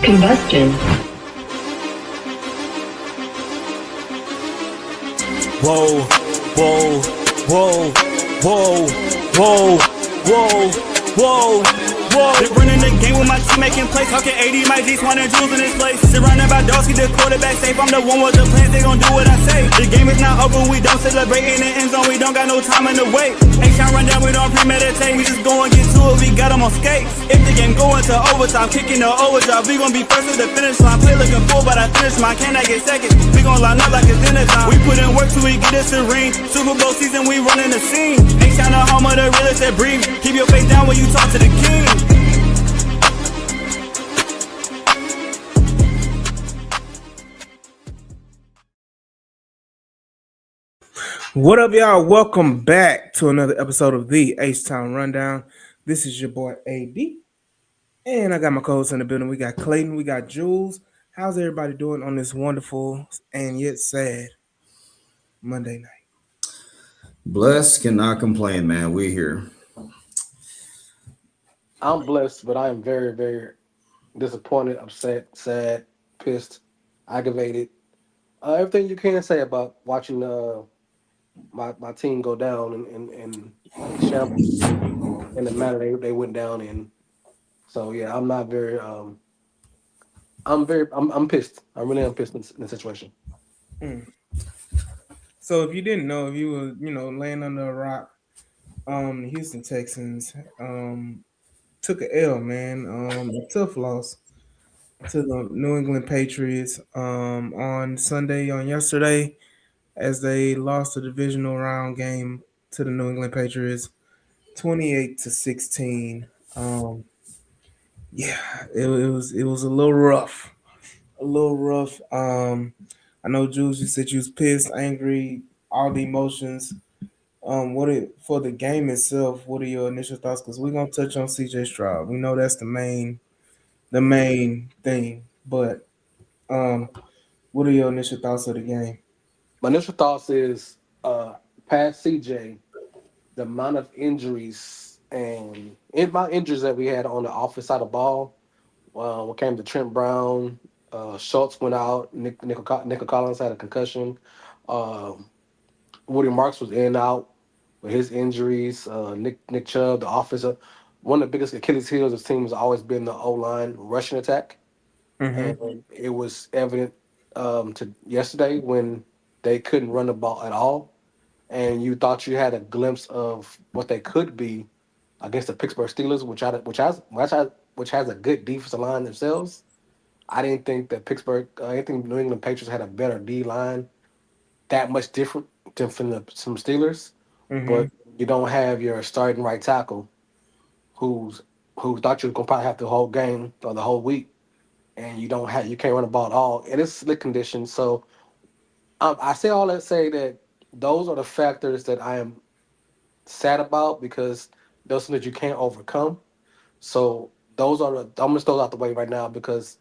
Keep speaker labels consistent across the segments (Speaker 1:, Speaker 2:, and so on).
Speaker 1: Combustion.
Speaker 2: Whoa, whoa, whoa, whoa, whoa, whoa, whoa, whoa. Been running the game with my team making plays. Talking 80, my G's, wanting jewels in this place. Surrounded by dogs, keep the quarterback safe. I'm the one with the plans, they gon' do what I say. The game is not over, we don't celebrate. In the end zone, we don't got no time in the wait. Ain't trying run down, we don't premeditate. We just go and get to it, we got them on skates. If the game go into overtime, kicking the overdrive, we gon' be first at the finish line. Play looking full, but I finish mine. Can I get second? We gon' line up like it's dinner time. We put in work till we get us a ring. Super Bowl season, we running the scene. Ain't trying to home of the realest that breathe. Keep your face down when you talk to the king.
Speaker 3: What up, y'all? Welcome back to another episode of the H-Town Rundown. This is your boy AB, and I got my co-hosts in the building. We got Clayton, we got Jules. How's everybody doing on this wonderful and yet sad Monday night?
Speaker 4: Blessed, cannot complain, man. We here.
Speaker 5: I'm blessed, but I am very, very disappointed, upset, sad, pissed, aggravated. Everything you can say about watching my team go down in shambles in the manner they went down in. So yeah, I'm not very I'm pissed. I really am pissed in the situation.
Speaker 3: So if you didn't know, if you were, laying under a rock, the Houston Texans took an L, man. A tough loss to the New England Patriots on yesterday, as they lost the divisional round game to the New England Patriots 28-16. It was a little rough. I know, Jules, you said you was pissed, angry, all the emotions. For the game itself, what are your initial thoughts? Because we're gonna touch on CJ Stroud. We know that's the main thing. But what are your initial thoughts of the game?
Speaker 5: My initial thoughts is past CJ, the amount of injuries and injuries that we had on the offensive side of the ball. When it came to Trent Brown, Schultz went out. Nico Collins had a concussion. Woody Marks was in and out with his injuries. Nick Chubb, the offensive, one of the biggest Achilles heels of the team has always been the O-line rushing attack.
Speaker 3: Mm-hmm.
Speaker 5: And it was evident to yesterday when they couldn't run the ball at all, and you thought you had a glimpse of what they could be against the Pittsburgh Steelers, which has a good defensive line themselves. I didn't think that I think New England Patriots had a better D line, that much different than from some Steelers.
Speaker 3: Mm-hmm.
Speaker 5: But you don't have your starting right tackle, who thought you were gonna probably have the whole game or the whole week, and you can't run the ball at all. It is slick conditions, so. I say all that say that those are the factors that I am sad about, because those things that you can't overcome. So I'm gonna throw out the way right now, because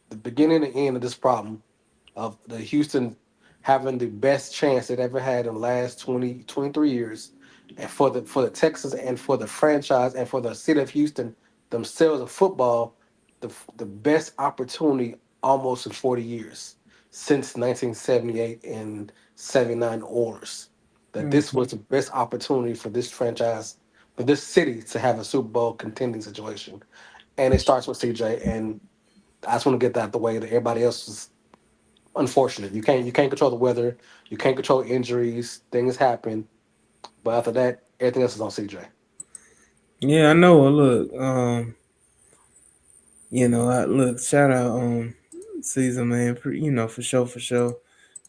Speaker 5: the beginning and end of this problem of the Houston having the best chance they've ever had in the last 23 years, and for the Texans and for the franchise and for the city of Houston themselves of football, the best opportunity almost in 40 years. Since 1978 and 79 Oilers, that this was the best opportunity for this franchise, for this city to have a Super Bowl contending situation. And it starts with CJ, and I just want to get that out the way that everybody else is unfortunate. You can't control the weather, you can't control injuries, things happen. But after that, everything else is on CJ.
Speaker 3: Yeah, I know. Look, shout out Caesar, man. For sure.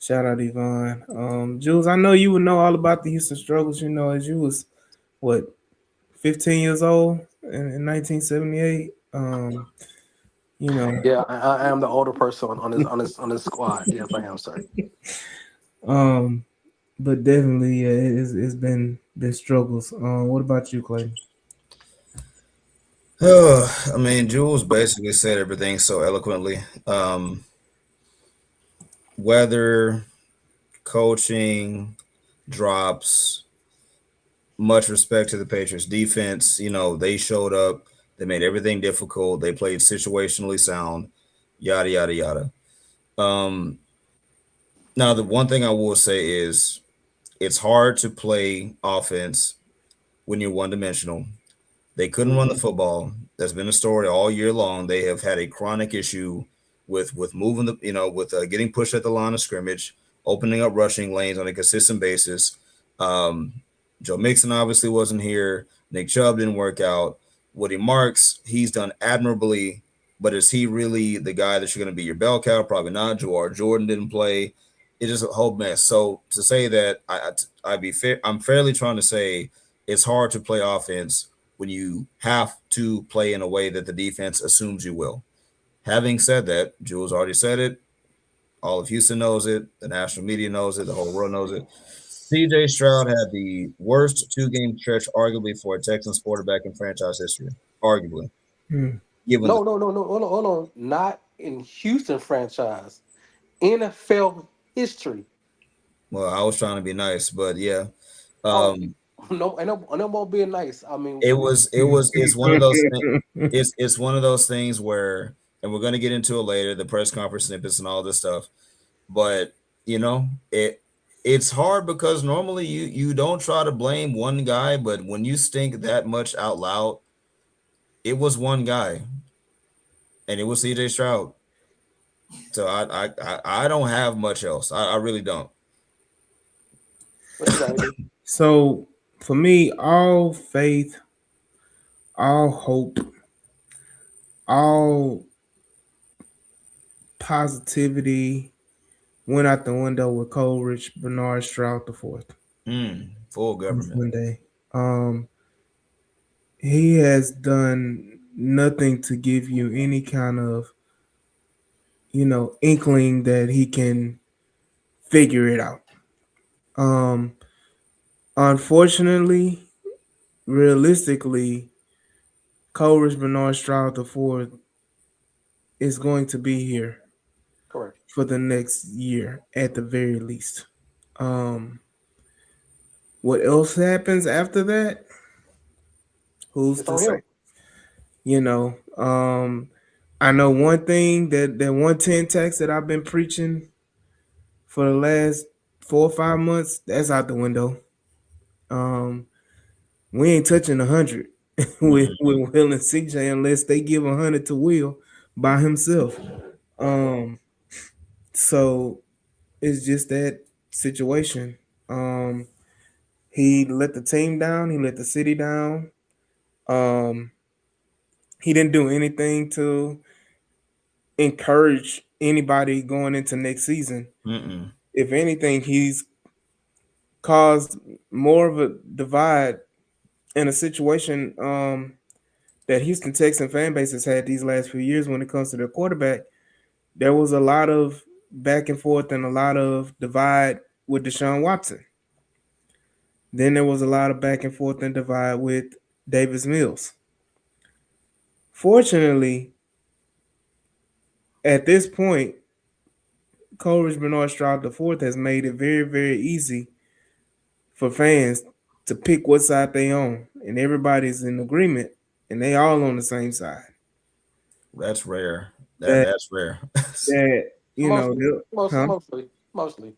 Speaker 3: Shout out Yvonne. Jules, I know you would know all about the Houston struggles, as you was 15 years old in 1978.
Speaker 5: Yeah, I am the older person on this squad. Yes, I am, sir.
Speaker 3: But definitely, yeah, it's been struggles. What about you, Clayton?
Speaker 4: I mean, Jules basically said everything so eloquently. Weather, coaching, drops, much respect to the Patriots defense. They showed up. They made everything difficult. They played situationally sound. yada yada yada. Um, Now the one thing I will say is it's hard to play offense when you're one dimensional. They couldn't run the football. That's been a story all year long. They have had a chronic issue with moving the with getting pushed at the line of scrimmage, opening up rushing lanes on a consistent basis. Um, Joe Mixon obviously wasn't here. Nick Chubb didn't work out. Woody Marks, he's done admirably, but is he really the guy that's going to be your bell cow? Probably not. Jawar Jordan didn't play. It's just a whole mess. So to say that I'd be fair, I'm fairly trying to say it's hard to play offense when you have to play in a way that the defense assumes you will. Having said that, Jules already said it. All of Houston knows it. The national media knows it. The whole world knows it. CJ Stroud had the worst 2 game stretch, arguably, for a Texans quarterback in franchise history. Arguably.
Speaker 3: Hmm.
Speaker 4: Given the,
Speaker 5: No. Hold on. Not in Houston franchise. NFL history.
Speaker 4: well, I was trying to be nice, but yeah.
Speaker 5: Oh
Speaker 4: Um,
Speaker 5: no, and no more being nice. I mean,
Speaker 4: it's one of those things. It's one of those things where, and we're gonna get into it later, the press conference snippets and all this stuff. But it's hard because normally you don't try to blame one guy, but when you stink that much out loud, it was one guy, and it was CJ Stroud. So I don't have much else. I really don't.
Speaker 5: what you got, AD?
Speaker 3: So for me, all faith, all hope, all positivity went out the window with Coleridge Bernard Stroud the fourth
Speaker 4: Full
Speaker 3: on
Speaker 4: government.
Speaker 3: Sunday. He has done nothing to give you any kind of inkling that he can figure it out. Um, Unfortunately, realistically, Coleridge Bernard Stroud the fourth is going to be here
Speaker 5: Correct.
Speaker 3: for the next year at the very least. Um, what else happens after that? Who's
Speaker 5: It's
Speaker 3: to
Speaker 5: on
Speaker 3: say?
Speaker 5: him.
Speaker 3: You know, I know one thing that 110 tax that I've been preaching for the last 4 or 5 months, that's out the window. Um, we ain't touching 100 with Will and CJ unless they give 100 to Will by himself.
Speaker 5: Right.
Speaker 3: Um, so it's just that situation. Um, he let the team down. He let the city down. Um, he didn't do anything to encourage anybody going into next season.
Speaker 4: Mm-mm.
Speaker 3: If anything, he's caused more of a divide in a situation that Houston Texan fan base has had these last few years when it comes to their quarterback. There was a lot of back and forth and a lot of divide with Deshaun Watson. Then there was a lot of back and forth and divide with Davis Mills. Fortunately, at this point, Coleridge Bernard Stroud IV has made it very, very easy for fans to pick what side they on, and everybody's in agreement, and they all on the same side.
Speaker 4: That's rare. That
Speaker 3: That
Speaker 4: that's rare.
Speaker 3: that
Speaker 5: Mostly,
Speaker 3: huh?
Speaker 5: mostly.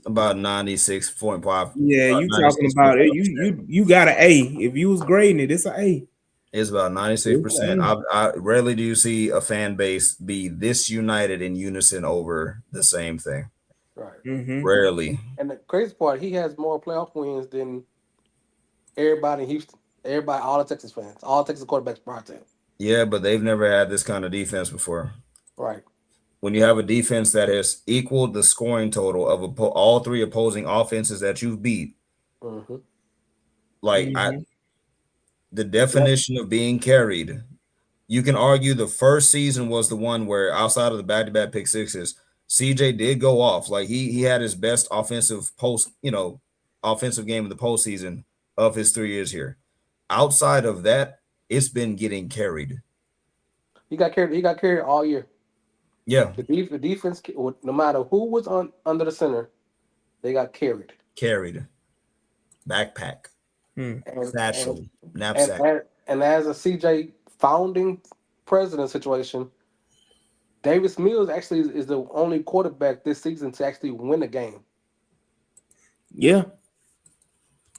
Speaker 4: About 96.5,
Speaker 3: Yeah,
Speaker 4: about
Speaker 3: you talking about it.
Speaker 4: 96.5%.
Speaker 3: You got an A. If you was grading it, it's an A.
Speaker 4: It's about
Speaker 3: It's
Speaker 4: 96%.
Speaker 3: an
Speaker 4: I rarely do you see a fan base be this united in unison over the same thing.
Speaker 5: Right.
Speaker 3: A. Mm-hmm.
Speaker 4: Rarely.
Speaker 5: And the crazy part, he has more playoff wins than everybody in Houston. Everybody, all the Texas fans, all Texas quarterbacks prior to him.
Speaker 4: Yeah, but they've never had this kind of defense before.
Speaker 5: Right.
Speaker 4: When you have a defense that has equaled the scoring total of all 3 opposing offenses that you've beat,
Speaker 5: Mm-hmm.
Speaker 4: like
Speaker 3: Mm-hmm.
Speaker 4: the
Speaker 5: Yep.
Speaker 4: definition of being carried. You can argue the first season was the one where outside of the back-to-back pick sixes, CJ did go off. Like he had his best offensive game in the postseason of his 3 years here. Outside of that, it's been getting carried.
Speaker 5: He got carried. He got carried all year.
Speaker 4: Yeah,
Speaker 5: The defense, no matter who was on under the center, they got carried.
Speaker 4: carried. Backpack,
Speaker 3: Hmm.
Speaker 5: And and
Speaker 4: satchel,
Speaker 5: and
Speaker 4: knapsack.
Speaker 5: and, and as a CJ founding president situation, Davis Mills actually is the only quarterback this season to actually win a game.
Speaker 3: Yeah.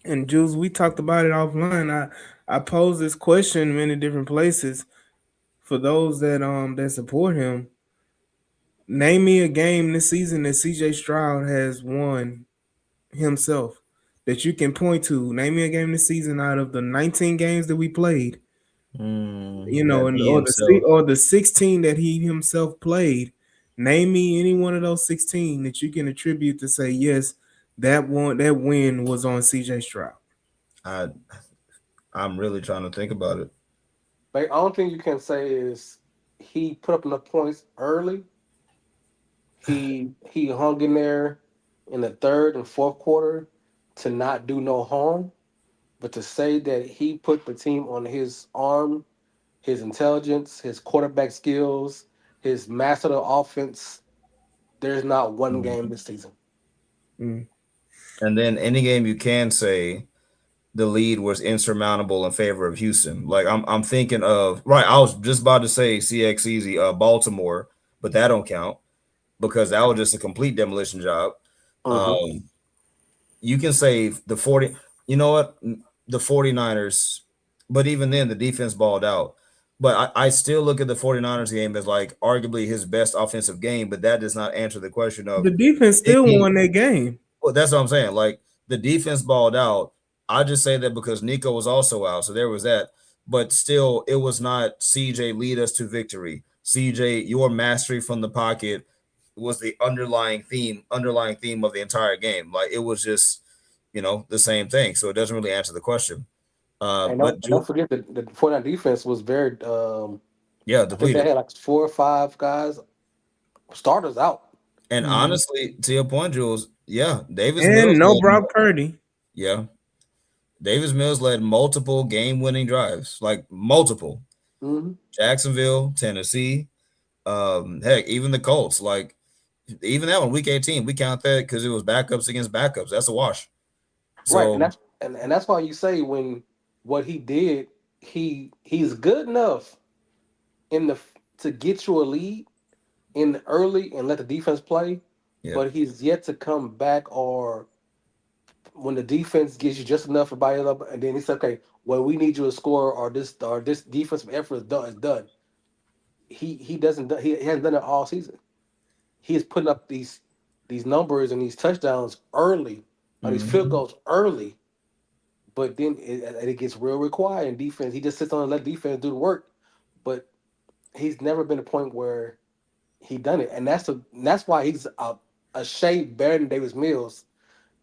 Speaker 3: And Jules, we talked about it offline. I posed this question in many different places for those that support him. Name me a game this season that CJ Stroud has won himself that you can point to. Name me a game this season out of the 19 games that we played,
Speaker 4: That
Speaker 3: and
Speaker 4: he himself.
Speaker 3: or the 16 that he himself played. Name me any one of those 16 that you can attribute to say yes, that win was on CJ Stroud.
Speaker 4: I I'm really trying to think about it.
Speaker 5: But the only thing you can say is he put up enough points early. He hung in there in the third and fourth quarter to not do no harm. But to say that he put the team on his arm, his intelligence, his quarterback skills, his master of the offense, there's not one
Speaker 4: Mm.
Speaker 5: game this season.
Speaker 3: Mm.
Speaker 4: And then any game you can say the lead was insurmountable in favor of Houston. Like I'm thinking of right. I was just about to say CX easy, Baltimore, but that don't count because that was just a complete demolition job.
Speaker 5: Mm-hmm.
Speaker 4: Um, you can say the 40, you know what? The 49ers, but even then the defense balled out. But I still look at the 49ers game as like arguably his best offensive game, but that does not answer the question
Speaker 3: The
Speaker 4: of
Speaker 3: defense
Speaker 4: did
Speaker 3: still
Speaker 4: he.
Speaker 3: won that game.
Speaker 4: Well, that's what I'm saying. Like the defense balled out. I just say that because Nico was also out, so there was that. But still, it was not CJ lead us to victory. CJ, your mastery from the pocket was the underlying theme of the entire game. Like it was just, the same thing. So it doesn't really answer the question. But
Speaker 5: And don't forget that the 49 defense was very
Speaker 4: yeah,
Speaker 5: I think they
Speaker 4: depleted.
Speaker 5: had like 4 or 5 guys starters out.
Speaker 4: And
Speaker 3: Mhm.
Speaker 4: honestly, to your point, Jules, yeah, Davis
Speaker 3: And
Speaker 4: Mills
Speaker 3: no
Speaker 4: led.
Speaker 3: Brock Purdy.
Speaker 4: Yeah, Davis Mills led multiple game-winning drives, like multiple.
Speaker 5: Mm-hmm.
Speaker 4: Jacksonville, Tennessee, heck, even the Colts. Like even that one, Week 18, we count that because it was backups against backups. That's a wash.
Speaker 5: Right, and
Speaker 4: So
Speaker 5: that's why you say when what he did, he's good enough in the to get you a lead in the early and let the defense play,
Speaker 4: yeah,
Speaker 5: but he's yet to come back or when the defense gives you just enough for everybody up, and then he said, okay, well we need you to score or this defensive effort is done. He doesn't he hasn't done it all season. He is putting up these numbers and these touchdowns early or these field
Speaker 4: mhm.
Speaker 5: goals early. But then it gets real required in defense. He just sits on and let defense do the work. But he's never been a point where he done it, and that's why he's a shade better than Davis Mills.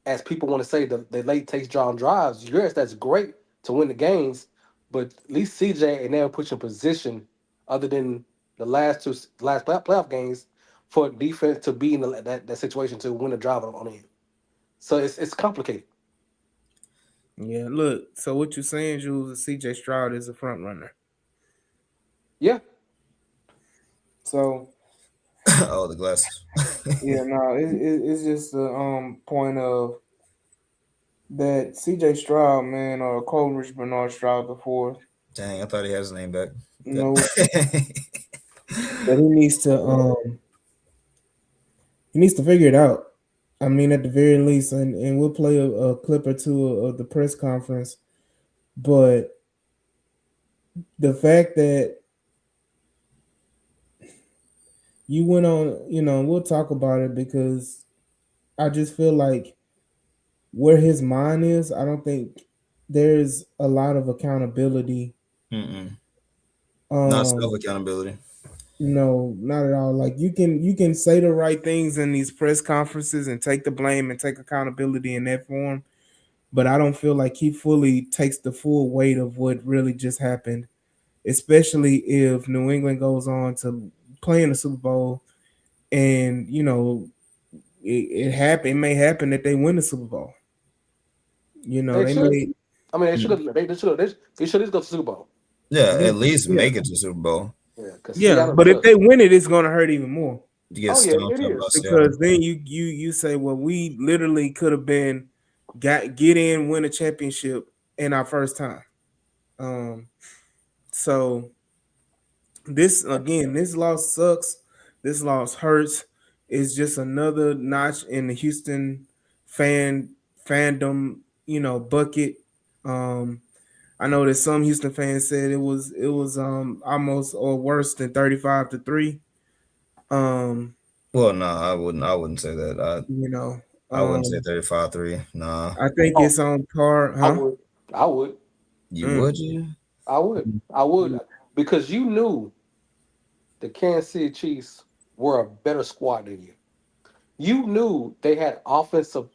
Speaker 5: As people want to say, the late takes drawn drives. Yes, that's great to win the games, but at least CJ ain't never put you in position, other than the last playoff games, for defense to be in that situation to win a drive on him. So it's complicated.
Speaker 3: Yeah, look. So what you're saying, Jules, is CJ Stroud is a front runner.
Speaker 5: Yeah,
Speaker 3: So
Speaker 4: Oh, the glasses.
Speaker 3: yeah, no, it's just the point of that CJ Stroud, man, or Coleridge Bernard Stroud the fourth,
Speaker 4: Dang, I thought he had his name back.
Speaker 3: no, that he needs to figure it out. I mean, at the very least, and we'll play a clip or two of the press conference. But the fact that you went on, we'll talk about it because I just feel like where his mind is, I don't think there's a lot of accountability.
Speaker 4: Mm-mm. Not self
Speaker 3: Um,
Speaker 4: accountability.
Speaker 3: no, not at all. Like you can say the right things in these press conferences and take the blame and take accountability in that form, but I don't feel like he fully takes the full weight of what really just happened, especially if New England goes on to play in the Super Bowl and it happen. It may happen that they win the Super Bowl.
Speaker 5: they
Speaker 3: They
Speaker 5: should.
Speaker 3: may.
Speaker 5: I mean, they should
Speaker 4: Mm.
Speaker 5: have. They should have go to Super Bowl.
Speaker 4: Yeah,
Speaker 3: Yeah,
Speaker 4: at least
Speaker 3: yeah,
Speaker 4: make it to Super Bowl.
Speaker 5: Yeah, because
Speaker 3: yeah.
Speaker 5: Seattle
Speaker 3: But if
Speaker 5: should.
Speaker 3: they win it, it's gonna hurt even more
Speaker 4: To get
Speaker 5: Oh yeah, it
Speaker 4: stomped out by
Speaker 5: is.
Speaker 4: Seattle.
Speaker 3: because then you say, well, we literally could have been get in, win a championship in our first time. So this loss sucks This loss hurts. It's just another notch in the Houston fandom, bucket. Um, I know that some Houston fans said it was almost or worse than 35-3. Um,
Speaker 4: Well, nah, I wouldn't say that.
Speaker 3: you know,
Speaker 4: I wouldn't say
Speaker 3: um,
Speaker 4: 35-3. Nah.
Speaker 3: I think
Speaker 5: Oh,
Speaker 3: it's on par,
Speaker 5: I
Speaker 3: huh?
Speaker 5: would. I would.
Speaker 4: You
Speaker 3: Mm.
Speaker 4: would you?
Speaker 5: I would. I would. Because you knew the Kansas City Chiefs were a better squad than you. You knew they had offensive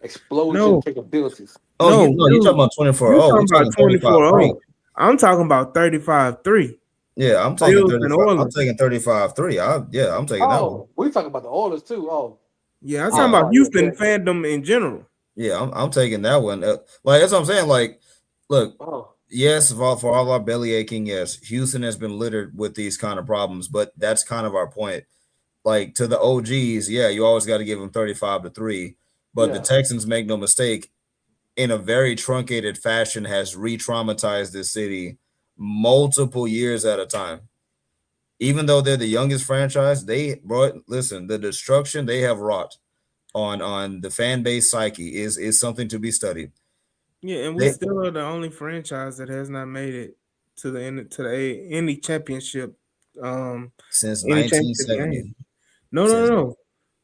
Speaker 5: explosion
Speaker 3: No,
Speaker 5: capabilities.
Speaker 4: Oh, you
Speaker 3: no,
Speaker 4: no, you talking
Speaker 3: dude.
Speaker 4: about 24.
Speaker 3: You
Speaker 4: Oh, we
Speaker 3: talking about
Speaker 4: talking
Speaker 3: 24-0.
Speaker 4: 35-3.
Speaker 3: I'm talking about 35-3.
Speaker 4: Yeah, I'm taking
Speaker 3: Bills and
Speaker 4: 35. I'm
Speaker 3: Oilers.
Speaker 4: taking 35-3. I'm taking that one.
Speaker 5: Oh, we talking about the Oilers too. Oh,
Speaker 3: Yeah, I'm talking
Speaker 5: oh,
Speaker 4: Yeah.
Speaker 3: about
Speaker 5: oh yeah,
Speaker 3: Houston
Speaker 5: yeah.
Speaker 3: fandom in general.
Speaker 4: Yeah, I'm taking that one. Like that's what I'm saying. Like, look,
Speaker 5: Oh,
Speaker 4: yes, for all our belly aching, yes, Houston has been littered with these kind of problems, but that's kind of our point. Like to the OGs, yeah, you always got to give them 35-3. But the
Speaker 5: yeah.
Speaker 4: Texans, make no mistake, in a very truncated fashion, has re-traumatized this city multiple years at a time. Even though they're the youngest franchise, they brought listen, the destruction they have wrought on the fan base psyche is something to be studied.
Speaker 3: Yeah, and we
Speaker 4: They
Speaker 3: still are the only franchise that has not made it to the end to any championship, um,
Speaker 4: since
Speaker 3: any championship game.
Speaker 4: 1970.
Speaker 3: No, no,
Speaker 4: Since
Speaker 3: no. No.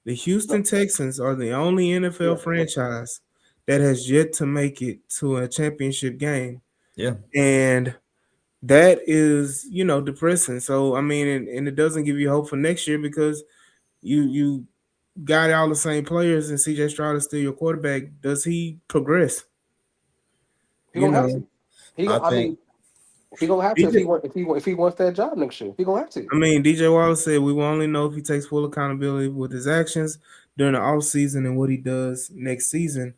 Speaker 3: The Houston
Speaker 5: No,
Speaker 3: Texans are the only
Speaker 5: yeah.
Speaker 3: NFL franchise that has yet to make it to a championship game,
Speaker 4: yeah.
Speaker 3: and that is depressing. So I mean, and it doesn't give you hope for next year because you got all the same players, and CJ Stroud is still your quarterback. Does he progress?
Speaker 5: He
Speaker 3: You
Speaker 5: gonna have
Speaker 3: know,
Speaker 5: to. He.
Speaker 4: I
Speaker 5: I
Speaker 4: think
Speaker 5: mean, he gonna have to if
Speaker 3: DJ,
Speaker 5: he wants that job next year. He gonna have to.
Speaker 3: I mean, DJ Wallace said we will only know if he takes full accountability with his actions during the offseason and what he does next season.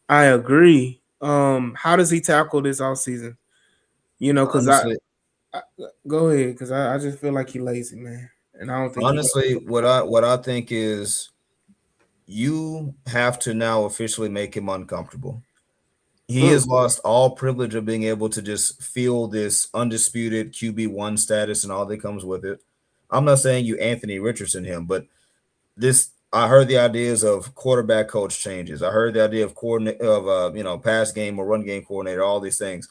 Speaker 3: I agree. How does he tackle this offseason? Because
Speaker 4: honestly,
Speaker 3: I go ahead because I just feel like he lazy, man, and I don't think he gonna.
Speaker 4: what I think is you have to now officially make him uncomfortable. He
Speaker 5: Mm.
Speaker 4: has lost all privilege of being able to just feel this undisputed QB1 status and all that comes with it. I'm not saying you Anthony Richardson him, but this I heard the ideas of quarterback coach changes. I heard the idea of coordinate of pass game or run game coordinator, all these things.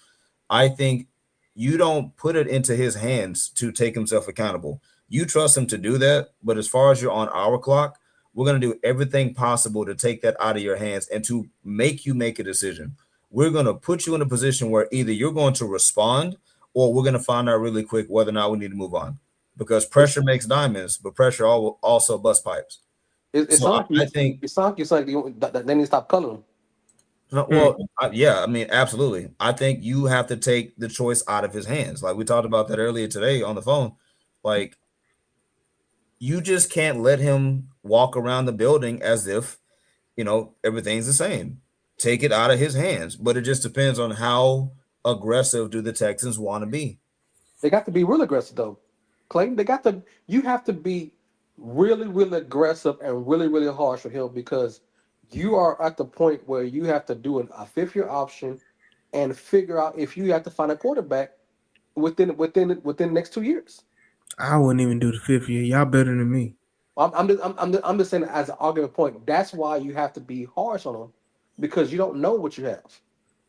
Speaker 4: I think you don't put it into his hands to take himself accountable. You trust him to do that, but as far as you're on our clock, we're going to do everything possible to take that out of your hands and to make you make a decision. We're going to put you in a position where either you're going to respond or we're going to find out really quick whether or not we need to move on because pressure makes diamonds, but pressure also busts pipes.
Speaker 5: It's
Speaker 4: So
Speaker 5: not like
Speaker 4: I think,
Speaker 5: it's like they need to stop calling him.
Speaker 3: Hmm.
Speaker 4: yeah, I mean, absolutely. I think you have to take the choice out of his hands. Like we talked about that earlier today on the phone. Like you just can't let him walk around the building as if, everything's the same. Take it out of his hands. But it just depends on how aggressive do the Texans want to be.
Speaker 5: They got to be real aggressive though, Clay. They got to. You have to be really, really aggressive and really, really harsh with him because you are at the point where you have to do a fifth year option and figure out if you have to find a quarterback within the next 2 years.
Speaker 3: I wouldn't even do the fifth year. Y'all better than me.
Speaker 5: I'm just saying as an argument point. That's why you have to be harsh on him because you don't know what you have.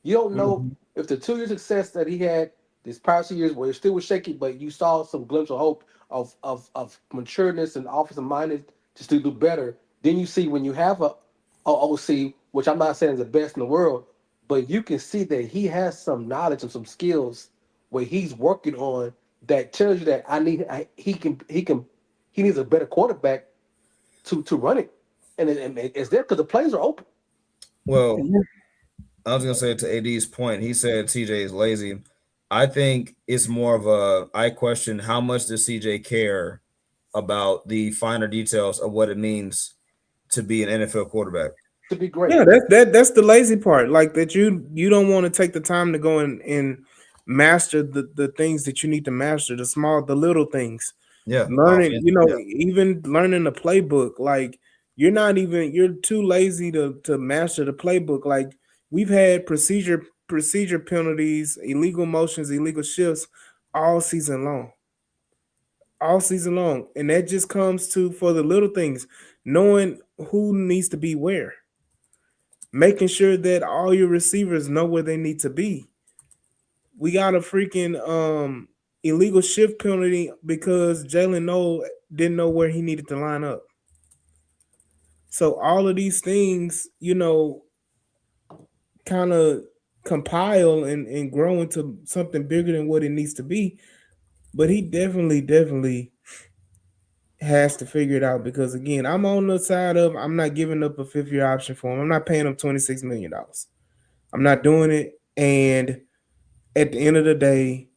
Speaker 5: You don't know
Speaker 3: Mhm.
Speaker 5: if the 2 year success that he had these past 2 years where it still was shaky, but you saw some glimpse of hope of matureness and offensive minded just to do better. Then you see when you have a OC, which I'm not saying is the best in the world, but you can see that he has some knowledge and some skills where he's working on that tells you that he needs a better quarterback to run it, and it's there because the plays are open.
Speaker 4: Well, I was gonna say to AD's point, he said CJ is lazy. I think it's more of I question how much does CJ care about the finer details of what it means to be an NFL quarterback.
Speaker 5: To be great.
Speaker 3: Yeah, that's the lazy part. Like that you don't want to take the time to go and master the things that you need to master, the little things.
Speaker 4: Yeah,
Speaker 3: Learning,
Speaker 4: offense. Yeah,
Speaker 3: even learning the playbook. Like you're too lazy to master the playbook. Like we've had procedure penalties, illegal motions, illegal shifts all season long. all season long. And that just comes to for the little things, knowing who needs to be where, making sure that all your receivers know where they need to be. We got a freaking illegal shift penalty because Jalen Noel didn't know where he needed to line up. So all of these things, kind of compile and grow into something bigger than what it needs to be. But he definitely has to figure it out because again, I'm on the side of I'm not giving up a 5th-year option for him. I'm not paying him $26 million. I'm not doing it. And at the end of the day,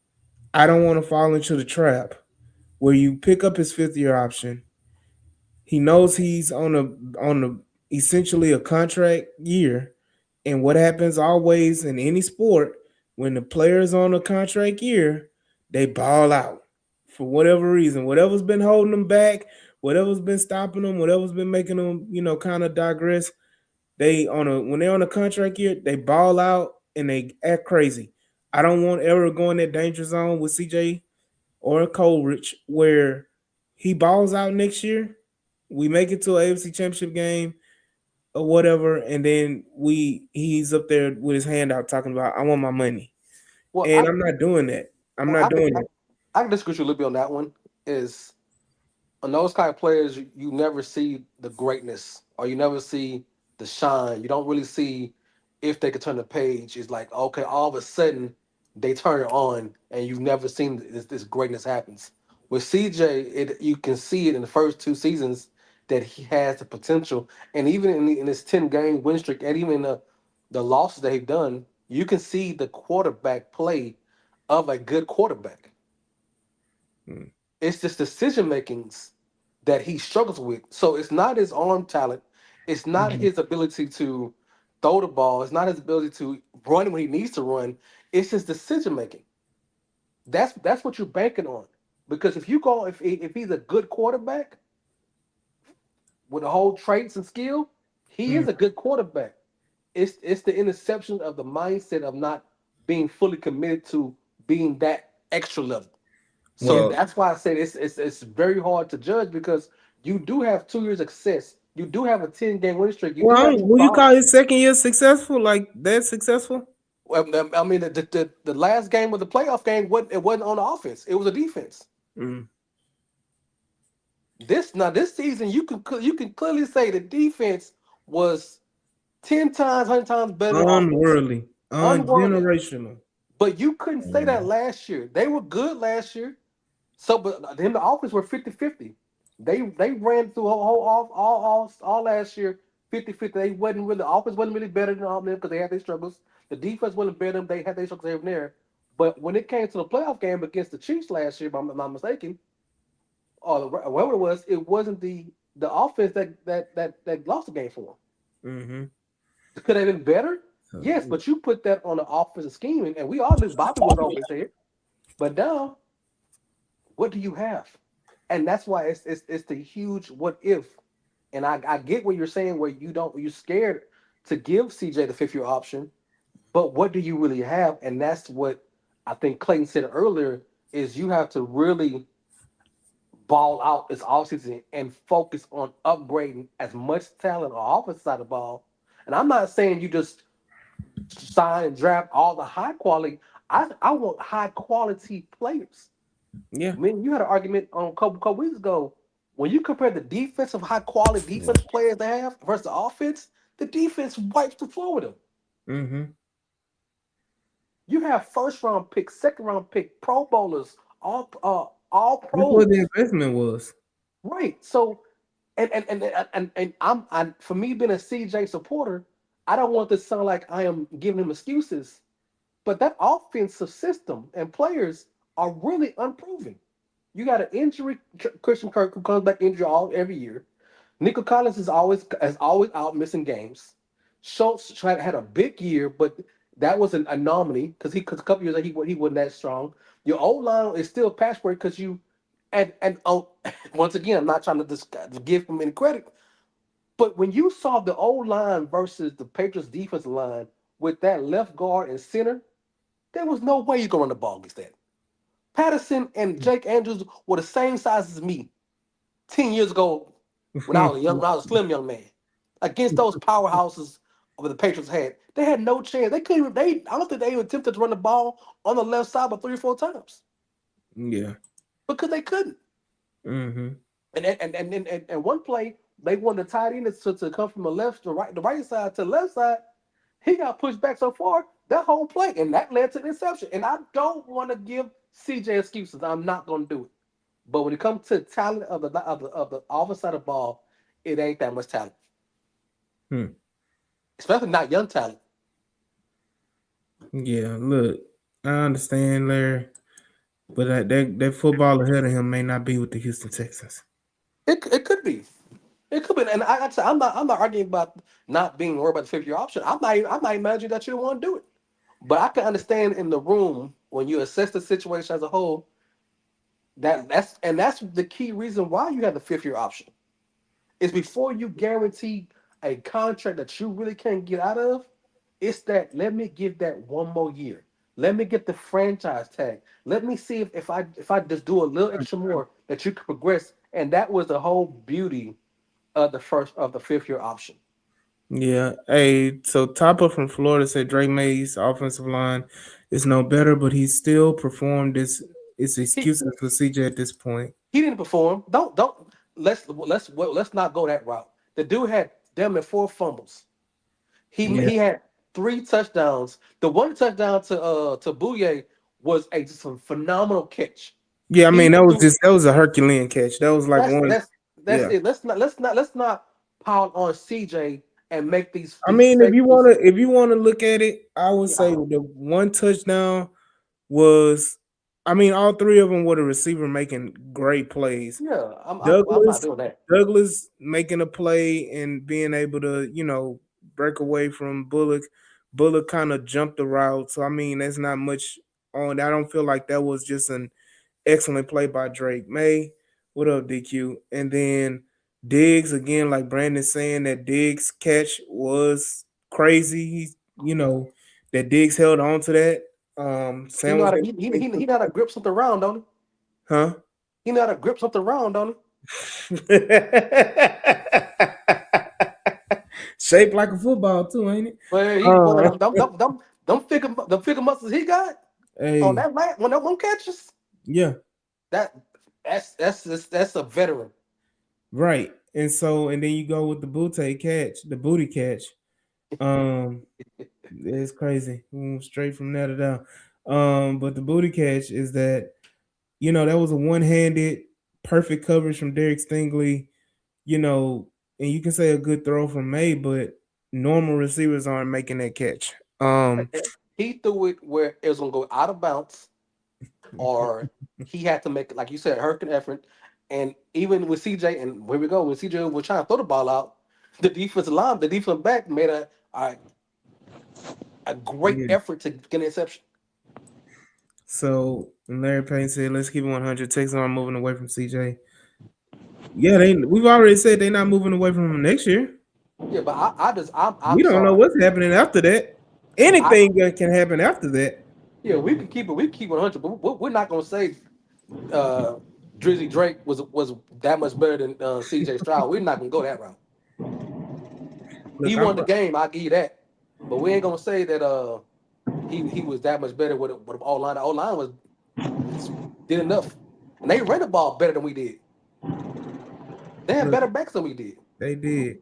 Speaker 3: I don't want to fall into the trap where you pick up his 5th-year option. He knows he's on a essentially a contract year. And what happens always in any sport when the player's on a contract year, they ball out for whatever reason. Whatever's been holding them back, whatever's been stopping them, whatever's been making them, kind of digress. When they're on a contract year, they ball out and they act crazy. I don't want ever go in that danger zone with CJ or Coleridge where he balls out next year. We make it to an AFC Championship game or whatever, and then he's up there with his hand out talking about I want my money,
Speaker 5: Well,
Speaker 3: and I'm not doing that. I'm
Speaker 5: I
Speaker 3: not
Speaker 5: can
Speaker 3: doing it.
Speaker 5: I can disagree with you a little bit on that one. Is on those kind of players, you never see the greatness or you never see the shine. You don't really see if they could turn the page. It's like, okay, all of a sudden they turn it on and you've never seen this greatness happens. With CJ, you can see it in the first 2 seasons that he has the potential. And even in this 10-game win streak and even in the losses that he's done, you can see the quarterback play of a good quarterback.
Speaker 3: Hmm.
Speaker 5: It's just decision makings that he struggles with. So it's not his arm talent. It's not his ability to throw the ball. It's not his ability to run when he needs to run. It's his decision making. That's what you're banking on. Because if he's a good quarterback with the whole traits and skill, he
Speaker 3: Hmm.
Speaker 5: is a good quarterback. It's the interception of the mindset of not being fully committed to being that extra level. So
Speaker 4: Well,
Speaker 5: that's why I said it's very hard to judge because you do have 2 years of success. You do have a 10-game winning streak. You do have
Speaker 3: Well,
Speaker 5: these
Speaker 3: will you
Speaker 5: balls.
Speaker 3: call his second year successful? Like that successful?
Speaker 5: I mean, the last game was the playoff game. It wasn't on the offense. It was a defense.
Speaker 3: Mm.
Speaker 5: This season you can clearly say the defense was 10 times, 100 times better than offense.
Speaker 3: Unworldly,
Speaker 5: Unworldly.
Speaker 3: ungenerational.
Speaker 5: But you couldn't say that
Speaker 4: mm,
Speaker 5: last year. They were good last year. So, but then the offense were 50-50. They ran through all last year 50-50. They wasn't really the offense wasn't really better than all them because they had their struggles. The defense wasn't better than they had their struggles here and there. But when it came to the playoff game against the Chiefs last year, if I'm not mistaken, or whoever it wasn't the offense that lost the game for them.
Speaker 3: Mm-hmm.
Speaker 5: Could have been better,
Speaker 3: So,
Speaker 5: yes, but you put that on the offensive scheme, and we all knew Bobby wasn't over his head. But now, what do you have? And that's why it's the huge what if. And I get what you're saying where you're scared to give CJ the 5th-year option, but what do you really have? And that's what I think Clayton said earlier is you have to really ball out this offseason and focus on upgrading as much talent on the offensive side of the ball. And I'm not saying you just sign and draft all the high quality. I want high quality players.
Speaker 3: yeah.
Speaker 5: I mean, you had an argument on a couple weeks ago when you compare the defensive high quality
Speaker 4: yeah.
Speaker 5: defense players they have versus the offense. The defense wipes the floor with them.
Speaker 3: Mm-hmm.
Speaker 5: You have first round pick, second round pick, Pro Bowlers, all
Speaker 3: That's what
Speaker 5: pros,
Speaker 3: the investment was.
Speaker 5: right? So, and I'm for me being a CJ supporter, I don't want this to sound like I am giving him excuses, but that offensive system and players are really unproven. You got an injury, Christian Kirk, who comes back injured every year. Nico Collins is always out missing games. Schultz had a big year, but that was an anomaly because a couple years ago he wasn't that strong. Your old line is still patchwork because you and oh, once again I'm not trying to give him any credit, but when you saw the old line versus the Patriots defensive line with that left guard and center, there was no way you could run the ball against that. Patterson and Jake Andrews were the same size as me 10 years ago when I was a slim young man. Against those powerhouses of the Patriots they had no chance. They couldn't even I don't think they even attempted to run the ball on the left side but 3 or 4 times.
Speaker 3: Yeah.
Speaker 5: Because they couldn't.
Speaker 3: Mm-hmm.
Speaker 5: And one play, they wanted the tight end to come from the right side to the left side. He got pushed back so far that whole play, and that led to an interception. And I don't want to give CJ excuses. I'm not going to do it. But when it comes to talent of the offensive side of the ball, it ain't that much talent, especially not young talent.
Speaker 3: Yeah, look, I understand, Larry, but that football ahead of him may not be with the Houston Texans.
Speaker 5: It could be. It could be, and I'm not arguing about not being worried about the 5th year option. I'm not imagining that you don't want to do it. But I can understand in the room when you assess the situation as a whole that's the key reason why you have the 5th year option. Is before you guarantee a contract that you really can't get out of. It's that let me give that one more year. Let me get the franchise tag. Let me see if I just do a little extra more that you can progress. And that was the whole beauty of the 5th year option.
Speaker 3: Yeah. Hey, so Topper from Florida said Drake May's offensive line is no better, but he still performed this. It's
Speaker 5: He
Speaker 3: excuses for CJ at this point.
Speaker 5: he didn't perform. Don't let's not go that route. The dude had damn near 4 fumbles.
Speaker 3: Yeah.
Speaker 5: He had 3 touchdowns. The one touchdown to Bouye was a just a phenomenal catch.
Speaker 3: Yeah, I mean
Speaker 5: He threw
Speaker 3: that was a Herculean catch. That was like one.
Speaker 5: that's
Speaker 3: Yeah.
Speaker 5: it. Let's not pile on CJ and make
Speaker 3: I
Speaker 5: these
Speaker 3: mean,
Speaker 5: safeties.
Speaker 3: if you wanna look at it, I would say
Speaker 5: Yeah,
Speaker 3: the one touchdown was, I mean, all three of them were the receiver making great plays.
Speaker 5: yeah. I'm not
Speaker 3: Douglas
Speaker 5: doing that.
Speaker 3: Douglas making a play and being able to, break away from Bullock. Bullock kind of jumped the route. So I mean, that's not much on. I don't feel like that was just an excellent play by Drake May. What up, DQ? And then Diggs again, like Brandon saying, that Diggs catch was crazy. That Diggs held on to that.
Speaker 5: He
Speaker 3: Sam
Speaker 5: know
Speaker 3: was
Speaker 5: how to
Speaker 3: able to take
Speaker 5: he know how to grip something around, don't he?
Speaker 3: huh?
Speaker 5: He know how to grip something around, don't he?
Speaker 3: Shaped like a football too, ain't it?
Speaker 5: Well, he boy,
Speaker 3: Uh,
Speaker 5: them figure muscles he got on
Speaker 3: hey,
Speaker 5: that lat when them catches.
Speaker 3: yeah,
Speaker 5: That that's a veteran.
Speaker 3: right. And then you go with the the booty catch. Um, it's crazy. Straight from there to down. But the booty catch is that that was a one-handed perfect coverage from Derek Stingley. And you can say a good throw from May, but normal receivers aren't making that catch.
Speaker 5: He threw it where it was gonna go out of bounds, or he had to make, like you said, a hurricane effort. And even with CJ, and where we go, when CJ was trying to throw the ball out, the defense back made a great
Speaker 3: Yeah.
Speaker 5: effort to get an interception.
Speaker 3: So Larry Payne said, "Let's keep it 100. Texans are moving away from CJ." Yeah, we've already said they're not moving away from him next year.
Speaker 5: Yeah, but I'm
Speaker 3: We don't know
Speaker 5: sorry.
Speaker 3: what's happening after that.
Speaker 5: I
Speaker 3: Anything that can happen after that.
Speaker 5: Yeah, we can keep 100, but we're not gonna say uh, Drizzy Drake was that much better than C.J. Stroud. We're not gonna go that route. He
Speaker 3: Look,
Speaker 5: won the game. I'll give you that. But we ain't gonna say that he was that much better with all line. The O line was did enough, and they ran the ball better than we did. They had
Speaker 3: look,
Speaker 5: better backs than we did.
Speaker 3: they did.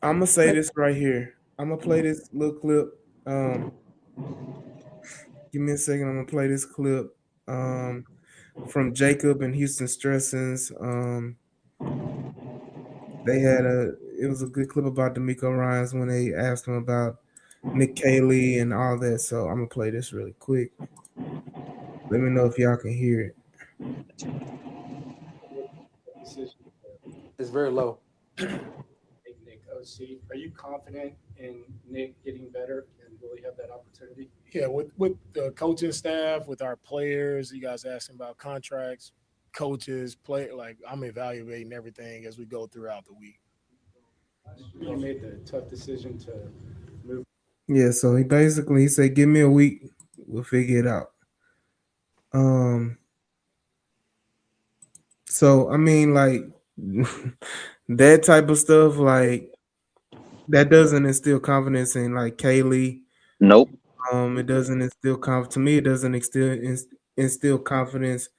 Speaker 3: I'm gonna say this right here. I'm gonna play this little clip. Give me a second. I'm gonna play this clip. From Jacob and Houston Stressings. They had it was a good clip about D'Amico Ryans when they asked him about Nick Caley and all that. So I'm gonna play this really quick. Let me know if y'all can hear it.
Speaker 5: It's very low.
Speaker 1: Hey, Nick, OC, are you confident in Nick getting better and will he have that opportunity?
Speaker 6: Yeah, with the coaching staff, with our players, you guys asking about contracts, coaches, play. Like I'm evaluating everything as we go throughout the week.
Speaker 1: You made the tough decision to move.
Speaker 3: Yeah, so he said, "Give me a week, we'll figure it out." Um, so I mean, like that type of stuff, like that doesn't instill confidence in like Kaylee.
Speaker 7: Nope.
Speaker 3: It doesn't instill to me. It doesn't instill confidence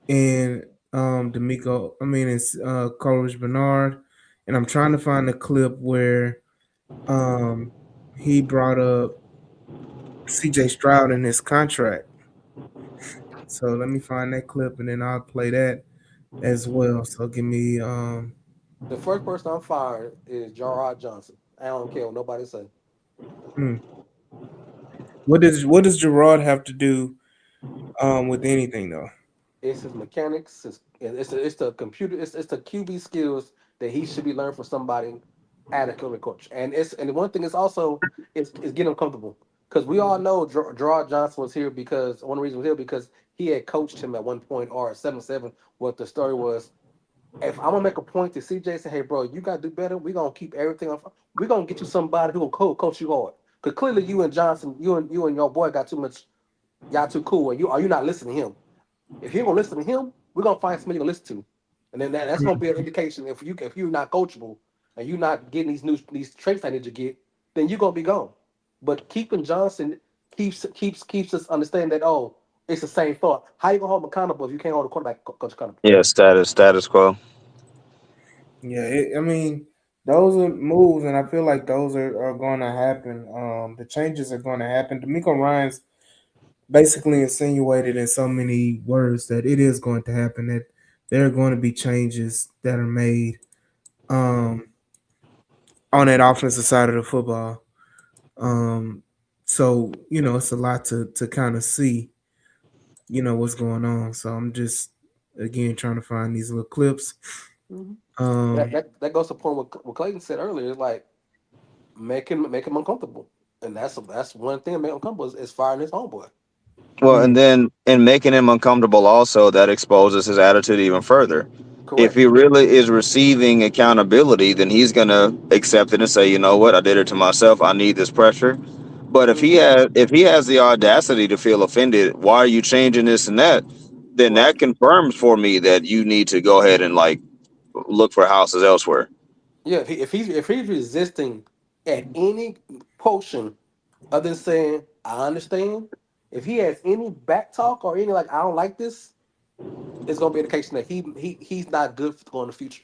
Speaker 3: in D'Amico. I mean, it's Coach Bernard, and I'm trying to find a clip where um he brought up C.J. Stroud in his contract. So let me find that clip, and then I'll play that as well. So give me
Speaker 5: The first person I'm firing is Jarrod Johnson. I don't care what nobody say.
Speaker 3: hmm. What does Gerard have to do with anything though?
Speaker 5: It's his mechanics. It's the computer. It's the QB skills that he should be learning from somebody at a career coach. And the one thing is also is getting him comfortable because we all know Gerard Johnson was here because one reason he was here because he had coached him at one point or at 7-7. What the story was. If I'm gonna make a point to CJ, say, hey, bro, you gotta do better. We're gonna keep everything on. We're gonna get you somebody who will coach you hard. Because clearly, you and Johnson, you and your boy got too much. Y'all too cool, and you not listening to him. If you're gonna listen to him, we're gonna find somebody to listen to, and then that's gonna be an indication if you're not coachable and you're not getting these traits I need to get, then you're gonna be gone. But keeping Johnson keeps us understanding that it's the same thought. How you gonna hold him accountable if you can't hold a quarterback coach accountable?
Speaker 7: Yeah, status quo.
Speaker 3: Yeah, I mean, those are moves, and I feel like those are going to happen. The changes are going to happen. D'Amico Ryan's basically insinuated in so many words that it is going to happen. That there are going to be changes that are made um, on that offensive side of the football. Um, so it's a lot to kind of see. What's going on. So I'm just again trying to find these little clips.
Speaker 5: Mhm. That,
Speaker 3: Um,
Speaker 5: that goes to the point what Clayton said earlier. It's like make him uncomfortable, and that's one thing that make him uncomfortable is firing his homeboy.
Speaker 7: Well,
Speaker 3: mm,
Speaker 7: and then in making him uncomfortable, also that exposes his attitude even further. If
Speaker 5: Correct.
Speaker 7: he really is receiving accountability, then he's gonna accept it and say, you know what, I did it to myself. I need this pressure. But
Speaker 5: Hmm.
Speaker 7: if he has the audacity to feel offended, why are you changing this and that? Then
Speaker 5: Right.
Speaker 7: that confirms for me that you need to go ahead and like look for houses elsewhere.
Speaker 5: Yeah. If he's resisting at any portion other than saying I understand, if he has any back talk or any like I don't like this, it's gonna be an indication that he's not good for going in the future.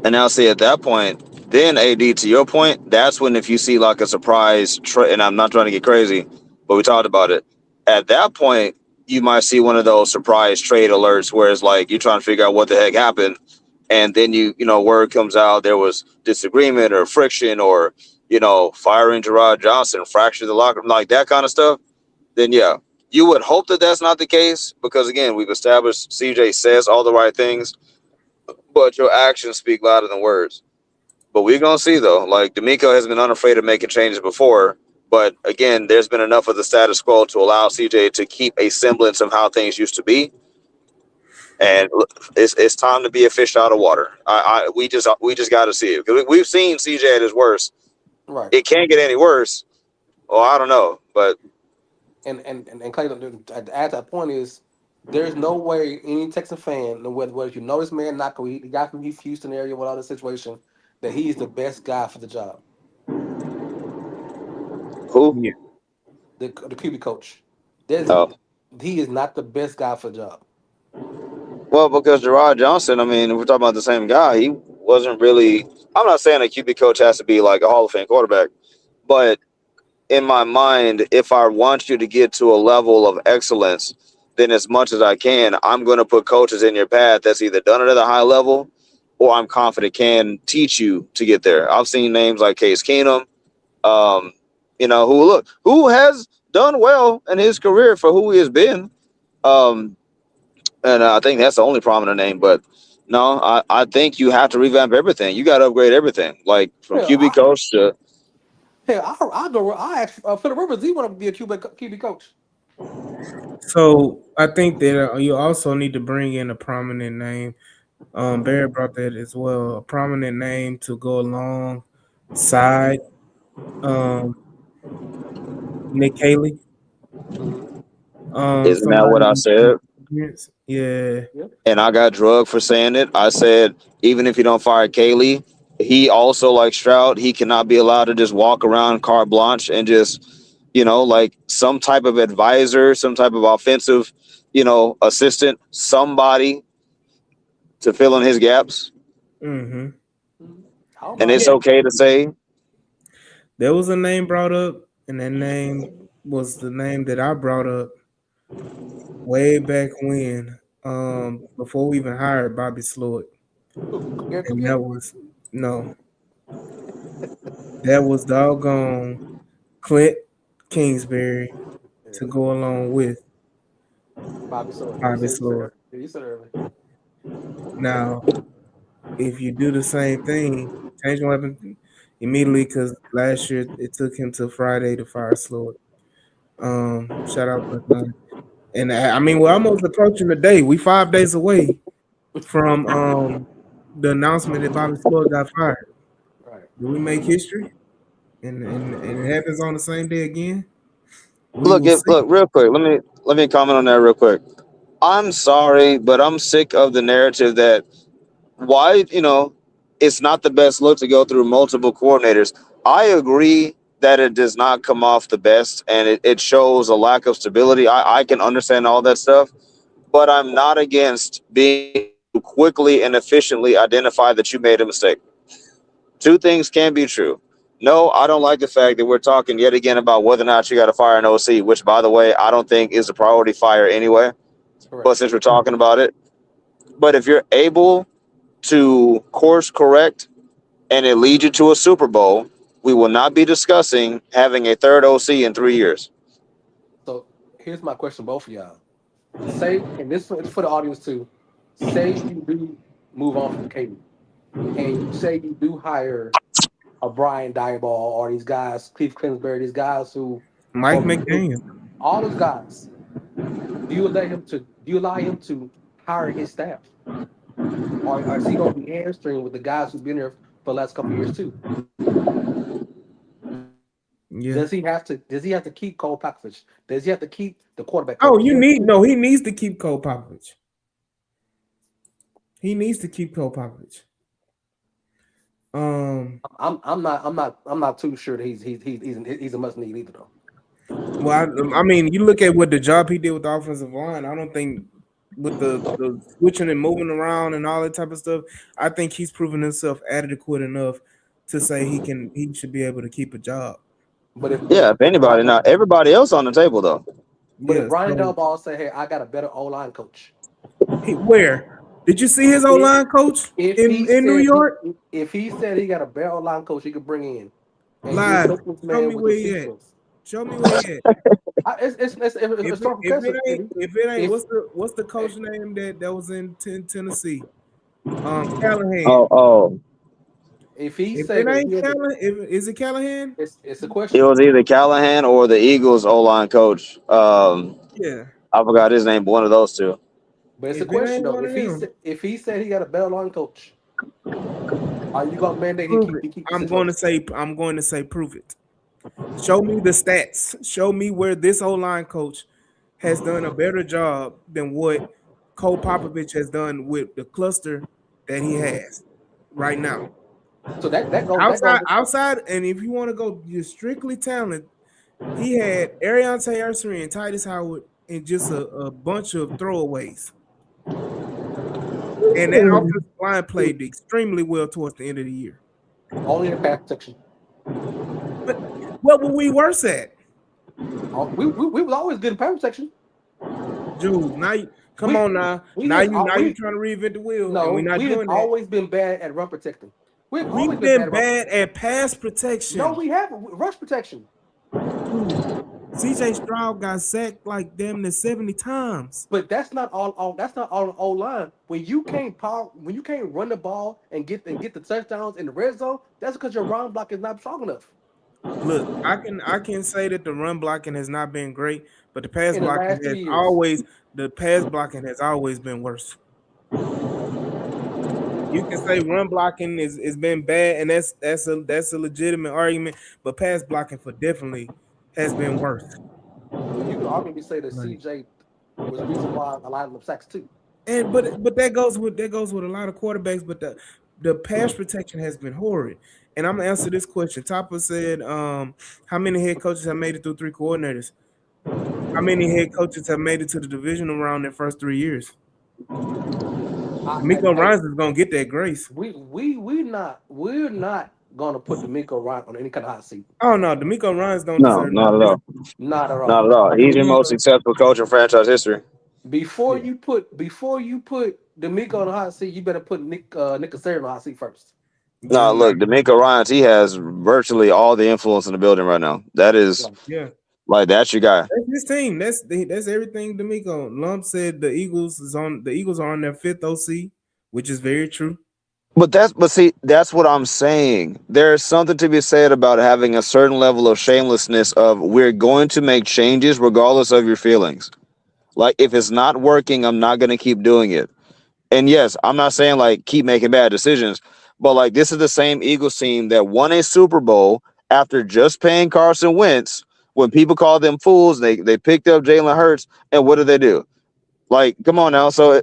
Speaker 7: And now, see, at that point, then AD, to your point, that's when if you see like a surprise, and I'm not trying to get crazy, but we talked about it. At that point, you might see one of those surprise trade alerts where it's like you're trying to figure out what the heck happened, and then word comes out there was disagreement or friction or firing Gerard Johnson, fractured the locker room, like that kind of stuff. Then yeah, you would hope that that's not the case because again, we've established CJ says all the right things, but your actions speak louder than words. But we're gonna see though. Like D'Amico has been unafraid of making changes before, but again, there's been enough of the status quo to allow CJ to keep a semblance of how things used to be. And it's time to be a fish out of water. We just got to see it because we've seen CJ at his worst.
Speaker 5: Right.
Speaker 7: It can't get any worse. Well, I don't know, but
Speaker 5: And Clayton, to add to that point is there's no way any Texan fan, no whether you know this man, not he got from Houston area, what other situation, that he's the best guy for the job,
Speaker 7: who?
Speaker 3: yeah.
Speaker 5: the QB coach. There's
Speaker 7: Oh,
Speaker 5: he is not the best guy for the job.
Speaker 7: well, because Gerard Johnson. I mean, if we're talking about the same guy, he wasn't really. I'm not saying a QB coach has to be like a Hall of Fame quarterback, but in my mind, if I want you to get to a level of excellence, then as much as I can, I'm going to put coaches in your path that's either done it at a high level or I'm confident can teach you to get there. I've seen names like Case Keenum, um, who has done well in his career for who he has been. Um, and I think that's the only prominent name, but no, I think you have to revamp everything. You got to upgrade everything, like from
Speaker 5: Hell,
Speaker 7: QB coach to
Speaker 5: I go. I ask Philip Rivers. He want to be a QB coach.
Speaker 3: So I think that you also need to bring in a prominent name. Barry brought that as well. A prominent name to go alongside um, Nick Haley.
Speaker 5: Hmm.
Speaker 7: isn't that what I
Speaker 3: Somebody
Speaker 7: said?
Speaker 3: experience. Yeah.
Speaker 7: and I got drugged for saying it. I said, even if you don't fire Kaylee, he also, like Stroud, he cannot be allowed to just walk around carte blanche and just, like some type of advisor, some type of offensive, assistant, somebody to fill in his gaps.
Speaker 3: Mm-hmm.
Speaker 5: I don't
Speaker 7: And
Speaker 5: mind
Speaker 7: it's
Speaker 5: that.
Speaker 7: okay to say,
Speaker 3: There was a name brought up, and that name was the name that I brought up way back when, before we even hired Bobby Sloyd.
Speaker 5: Who, Gary
Speaker 3: And
Speaker 5: Kubiak?
Speaker 3: that was no, that was doggone Clint Kingsbury to
Speaker 5: Yeah,
Speaker 3: go along with
Speaker 5: Bobby Sawyer. Yeah,
Speaker 3: Bobby Sloyd.
Speaker 5: You said it earlier.
Speaker 3: Now, if you do the same thing, change what happened immediately because last year it took him till Friday to fire Sloyd. Shout out to Atlanta. And I mean, we're almost approaching the day. We 5 days away from the announcement that Bobby Sloyd got fired.
Speaker 5: Right.
Speaker 3: Do we make history? And it happens on the same day again? We
Speaker 7: look,
Speaker 3: will see.
Speaker 7: look, real quick. Let me comment on that real quick. I'm sorry, but I'm sick of the narrative that why it's not the best look to go through multiple coordinators. I agree that it does not come off the best, and it shows a lack of stability. I can understand all that stuff, but I'm not against being quickly and efficiently identify that you made a mistake. Two things can be true. No, I don't like the fact that we're talking yet again about whether or not you got to fire an OC, which, by the way, I don't think is a priority fire anyway. But
Speaker 5: Correct.
Speaker 7: since we're talking about it, but if you're able to course correct and it leads you to a Super Bowl, we will not be discussing having a third OC in 3 years.
Speaker 5: So here's my question, both of y'all. Say, and this is for the audience too. Say you do move on from Katie, and you say you do hire a Brian Dyball or these guys, Keith Kingsbury, these guys who,
Speaker 3: Mike
Speaker 5: or
Speaker 3: McDaniel.
Speaker 5: all those guys. Do you allow him to hire his staff, or is he going to be hamstring with the guys who've been there for the last couple of years too?
Speaker 3: Yeah.
Speaker 5: Does he have to keep Cole Pakovich? Does he have to keep the quarterback
Speaker 3: Oh,
Speaker 5: coach?
Speaker 3: he needs to keep Cole Popovich. He needs to keep Cole Popovich.
Speaker 5: I'm not too sure that he's a must need either though.
Speaker 3: Well, I mean, you look at what the job he did with the offensive line. I don't think with the switching and moving around and all that type of stuff. I think he's proven himself adequate enough to say he should be able to keep a job.
Speaker 5: But if but
Speaker 7: Yeah,
Speaker 5: if
Speaker 7: if
Speaker 5: but if
Speaker 7: anybody, not everybody else on the table though.
Speaker 5: but if
Speaker 3: Yeah.
Speaker 5: Brian
Speaker 3: So
Speaker 5: Daboll say, "Hey, I got a better O line coach,"
Speaker 3: where did you see his O
Speaker 5: if
Speaker 3: line coach
Speaker 5: if he
Speaker 3: in New
Speaker 5: said
Speaker 3: York?
Speaker 5: if he said he got a better O line coach, he could bring in, and you're
Speaker 3: Live.
Speaker 5: coaching this
Speaker 3: Show
Speaker 5: man
Speaker 3: me
Speaker 5: with the
Speaker 3: where he at.
Speaker 5: sequence.
Speaker 3: Show me where he at.
Speaker 5: It's strong professor.
Speaker 3: If it ain't,
Speaker 5: If
Speaker 3: what's the coach name that was in Tennessee? Callahan.
Speaker 7: Oh,
Speaker 5: if he
Speaker 3: If
Speaker 5: say
Speaker 3: it
Speaker 5: that
Speaker 3: ain't
Speaker 5: he has a,
Speaker 3: Callahan, is it Callahan?
Speaker 5: it's a
Speaker 7: it
Speaker 5: question.
Speaker 7: was either Callahan or the Eagles O line coach.
Speaker 3: Yeah.
Speaker 7: I forgot his name, but one of those two.
Speaker 5: But it's a
Speaker 3: If it
Speaker 5: question
Speaker 3: ain't
Speaker 5: though.
Speaker 3: one of them,
Speaker 5: If he said he got a better line coach, are you gonna mandate he
Speaker 3: prove
Speaker 5: keep
Speaker 3: it.
Speaker 5: he keep the
Speaker 3: I'm going to
Speaker 5: situation?
Speaker 3: say prove it. Show me the stats. Show me where this O line coach has done a better job than what Cole Popovich has done with the cluster that he has right now.
Speaker 5: So that goes.
Speaker 3: Outside, and if you want to go just strictly talent, he had Ariane Arcery and Titus Howard and just a bunch of throwaways. And that offensive line played extremely well towards the end of the year.
Speaker 5: Only in pass protection.
Speaker 3: But what were we worse at?
Speaker 5: We was always good in pass protection.
Speaker 3: Jules, come
Speaker 5: We
Speaker 3: on now.
Speaker 5: we
Speaker 3: Now
Speaker 5: just
Speaker 3: you trying to reinvent the wheel, and we're
Speaker 5: no,
Speaker 3: not
Speaker 5: we have
Speaker 3: doing that.
Speaker 5: always been bad at run protecting. We've always
Speaker 3: We've
Speaker 5: been bad
Speaker 3: been
Speaker 5: at run
Speaker 3: bad
Speaker 5: protection.
Speaker 3: at pass
Speaker 5: No,
Speaker 3: protection.
Speaker 5: we haven't. Rush protection.
Speaker 3: Dude, CJ Stroud got sacked like damn near 70 times.
Speaker 5: But that's not all O line. When you can't run the ball and get the touchdowns in the red zone, that's because your run block is not strong enough
Speaker 3: Look, I can say that the run blocking has not been great, but
Speaker 5: in the last 3 years.
Speaker 3: the pass blocking has always been worse. You can say run blocking is been bad, and that's a legitimate argument, but pass blocking for definitely has been worse.
Speaker 5: Well, you can arguably say that
Speaker 3: Right.
Speaker 5: CJ. Was the reason why a lot of them sacks too.
Speaker 3: And but that goes with a lot of quarterbacks, but the pass protection has been horrid. And I'm gonna answer this question. Topper said, how many head coaches have made it through 3 coordinators? How many head coaches have made it to the divisional round in their first 3 years? D'Amico Ryans is gonna get that grace.
Speaker 5: We're not gonna put D'Amico Ryans on any kind of hot seat.
Speaker 3: Oh no, D'Amico Ryans don't
Speaker 7: No,
Speaker 3: deserve
Speaker 7: not at all.
Speaker 5: Not at all.
Speaker 7: Not at all. He's the most successful coach in franchise history.
Speaker 5: Before you put D'Amico on the hot seat, you better put Nick Casario on the hot seat first.
Speaker 7: No, look, D'Amico Ryans, he has virtually all the influence in the building right now. That is, like, that's your guy.
Speaker 3: That's his team. That's everything. D'Amico. Lump said the Eagles are on their 5th OC, which is very true.
Speaker 7: But see, that's what I'm saying. There's something to be said about having a certain level of shamelessness of we're going to make changes regardless of your feelings. Like, if it's not working, I'm not going to keep doing it. And yes, I'm not saying like keep making bad decisions, but like this is the same Eagles team that won a Super Bowl after just paying Carson Wentz. When people call them fools, they picked up Jalen Hurts, and what do? Like, come on now. So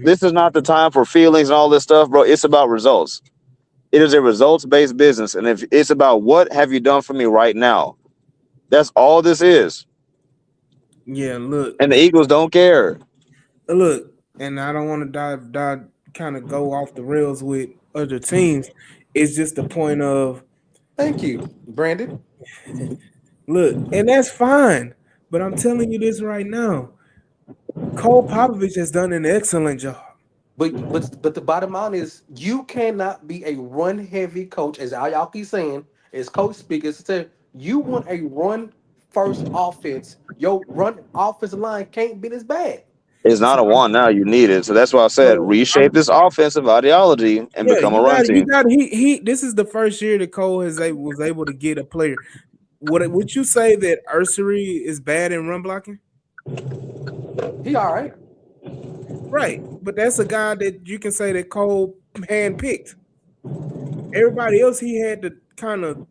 Speaker 7: this is not the time for feelings and all this stuff, bro. It's about results. It is a results-based business, and if it's about what have you done for me right now, that's all this is.
Speaker 3: Yeah, look.
Speaker 7: And the Eagles don't care.
Speaker 3: Look, and I don't want to dive kind of go off the rails with other teams. It's just the point of
Speaker 5: thank you, Brandon.
Speaker 3: Look, and that's fine. But I'm telling you this right now. Cole Popovich has done an excellent job.
Speaker 5: But the bottom line is you cannot be a run heavy coach, as y'all keep saying, as coach speakers said, you want a run first offense. Your run offensive line can't be this bad.
Speaker 7: It's not a one now. You need it. So that's why I said reshape this offensive ideology and become a run team.
Speaker 3: This is the first year that Cole was able to get a player. Would you say that Ursery is bad in run blocking?
Speaker 5: He all right.
Speaker 3: Right. But that's a guy that you can say that Cole handpicked. Everybody else he had to kind of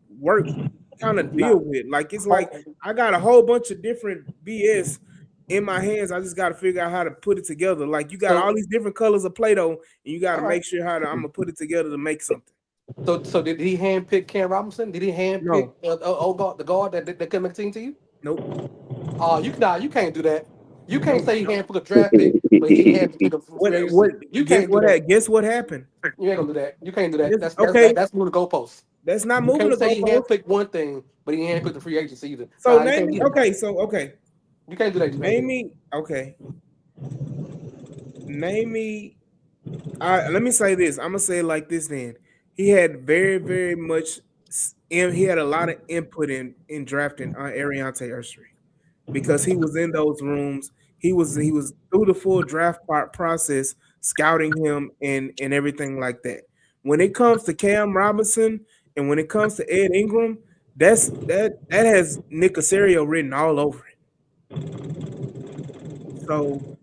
Speaker 3: deal with. Like it's like I got a whole bunch of different BS in my hands. I just got to figure out how to put it together. Like you got all these different colors of Play-Doh, and you got to make sure I'm gonna put it together to make something.
Speaker 5: So did he handpick Cam Robinson? Did he handpick the guard that couldn't make the team to you?
Speaker 3: Nope.
Speaker 5: You can't do that. You can't say he handpicked a draft pick, but he handpicked a free
Speaker 3: Guess what happened?
Speaker 5: You ain't gonna do that. You can't do that. That's okay. That's moving the goalposts.
Speaker 3: That's not moving the goalposts.
Speaker 5: You can't say he handpicked one thing, but he handpicked the free agency either.
Speaker 3: So name me. Okay, so okay.
Speaker 5: You can't do that.
Speaker 3: Name me. Okay. Name me. Let me say this. I'm gonna say it like this. Then he had very, very much. He had a lot of input in drafting Ariante Ursery because he was in those rooms. He was through the full draft process, scouting him and everything like that. When it comes to Cam Robinson and when it comes to Ed Ingram, that has Nick Casario written all over it. So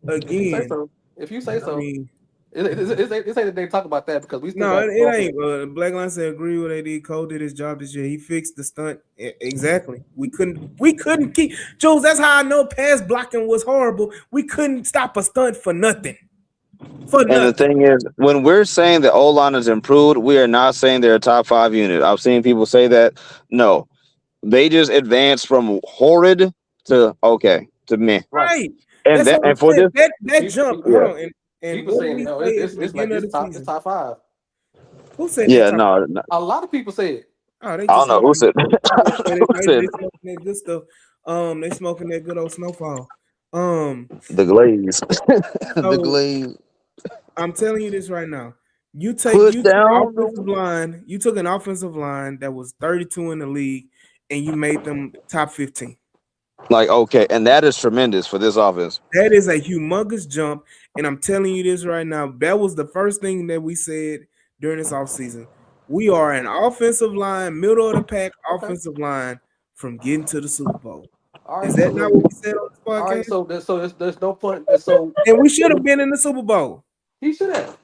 Speaker 3: again,
Speaker 5: if you say so, I mean, it ain't that they talk about that because we still
Speaker 3: it ain't. Black Line said agree with AD. Cole did his job this year. He fixed the stunt exactly. We couldn't keep Jules. That's how I know pass blocking was horrible. We couldn't stop a stunt for nothing.
Speaker 7: The thing is, when we're saying the O-line is improved, we are not saying they're a top 5 unit. I've seen people say that. No, they just advanced from horrid to okay to meh.
Speaker 3: Right.
Speaker 7: And for
Speaker 3: that jump.
Speaker 5: Hold on, and people saying it's top 5.
Speaker 3: Who said?
Speaker 7: Yeah, no.
Speaker 5: A lot of people say it.
Speaker 3: Oh, they
Speaker 7: I don't know who said.
Speaker 3: They smoking that good stuff. They smoking that good old Snowfall.
Speaker 7: The glaze. The glaze.
Speaker 3: I'm telling you this right now. You took an offensive line that was 32 in the league, and you made them top 15.
Speaker 7: Like, okay, and that is tremendous for this offense.
Speaker 3: That is a humongous jump, and I'm telling you this right now. That was the first thing that we said during this offseason. We are an offensive line, middle of the pack offensive line from getting to the Super Bowl.
Speaker 5: Right,
Speaker 3: is that not what we said on this podcast?
Speaker 5: All right, so there's no point.
Speaker 3: And we should have been in the Super Bowl.
Speaker 5: He should have.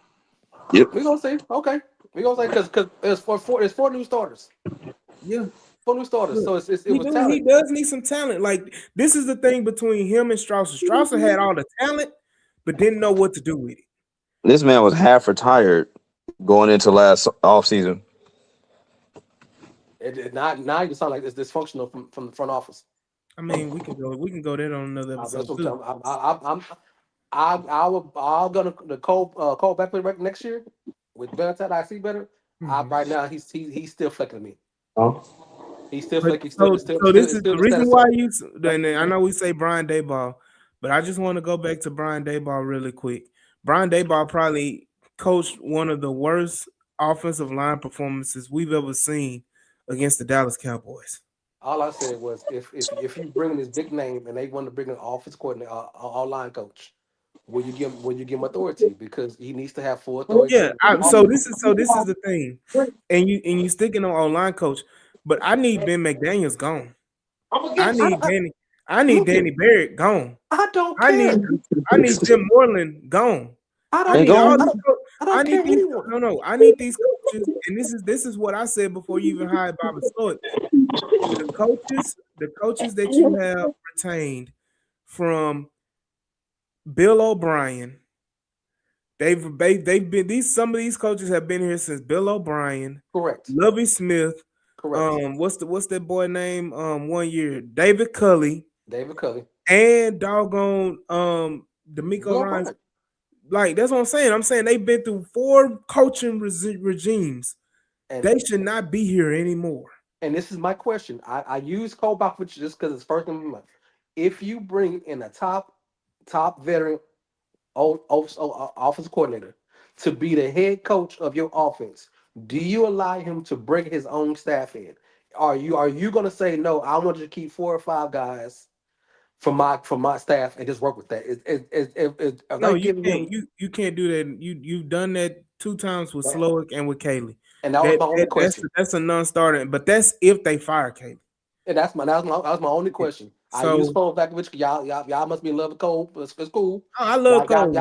Speaker 7: Yep.
Speaker 5: We're gonna say okay. We're gonna say because it's 4 new starters.
Speaker 3: Yeah.
Speaker 5: 4 new starters. So it was
Speaker 3: He
Speaker 5: talent.
Speaker 3: does need some talent. Like this is the thing between him and Strausser. Strausser had all the talent, but didn't know what to do with it.
Speaker 7: This man was half retired going into last offseason.
Speaker 5: Now you sound like it's dysfunctional from the front office.
Speaker 3: I mean, we can go there on another
Speaker 5: That's
Speaker 3: episode
Speaker 5: what
Speaker 3: too.
Speaker 5: I'll go to the Cole back next year with better talent. I see better.
Speaker 3: Mhm.
Speaker 5: Right now he's still flicking me.
Speaker 7: Huh?
Speaker 5: He's still
Speaker 3: But
Speaker 5: flicking.
Speaker 3: so this is
Speaker 5: Still
Speaker 3: the
Speaker 5: the
Speaker 3: reason
Speaker 5: status
Speaker 3: why
Speaker 5: quo.
Speaker 3: and I know we say Brian Daboll, but I just want to go back to Brian Daboll really quick. Brian Daboll probably coached one of the worst offensive line performances we've ever seen against the Dallas Cowboys.
Speaker 5: All I said was if you bring in this big name and they want to bring an offense coordinator, all line coach, will you give him authority because he needs to have full authority.
Speaker 3: Yeah, so this is the thing, and you sticking on online coach, but I need Ben McDaniel's gone. I need Danny. I need
Speaker 5: Look
Speaker 3: Danny
Speaker 5: it.
Speaker 3: Barrett gone.
Speaker 5: I don't
Speaker 3: I need
Speaker 5: care.
Speaker 3: I need Jim Moreland gone.
Speaker 5: I
Speaker 3: I
Speaker 5: don't.
Speaker 7: And
Speaker 3: need
Speaker 7: go.
Speaker 3: all these.
Speaker 5: I
Speaker 3: I
Speaker 5: don't
Speaker 3: need
Speaker 5: care
Speaker 3: these.
Speaker 5: anyone.
Speaker 3: No. I need these coaches, and this is what I said before you even hired Bobby Sloyd. The coaches that you have retained from Bill O'Brien, they've been some of these coaches have been here since Bill O'Brien,
Speaker 5: Correct.
Speaker 3: Lovie Smith.
Speaker 5: Correct.
Speaker 3: What's that boy name? 1 year, David Culley,
Speaker 5: David Culley.
Speaker 3: and doggone D'Amico
Speaker 5: Bill
Speaker 3: Ryan's.
Speaker 5: O'Brien.
Speaker 3: Like that's what I'm saying. I'm saying they've been through 4 coaching regimes.
Speaker 5: And
Speaker 3: They should not be here anymore.
Speaker 5: and this is my question. I use Cole Bachwich just because it's first in my mind. If you bring in a top veteran offense coordinator to be the head coach of your offense, do you allow him to bring his own staff in? Are you going to say no? I want you to keep 4 or 5 guys from my staff and just work with that. Are
Speaker 3: No,
Speaker 5: they
Speaker 3: you
Speaker 5: giving
Speaker 3: can't.
Speaker 5: him?
Speaker 3: You can't do that. You've done that 2 times with Slowick and with Kaylee.
Speaker 5: And that was my only question.
Speaker 3: That's a non-starter. But that's if they fire Kaylee.
Speaker 5: And that was my only question. I use
Speaker 3: So
Speaker 5: Cole Bachwich. Y'all must be in love with Cole. It's cool.
Speaker 3: I love Cole.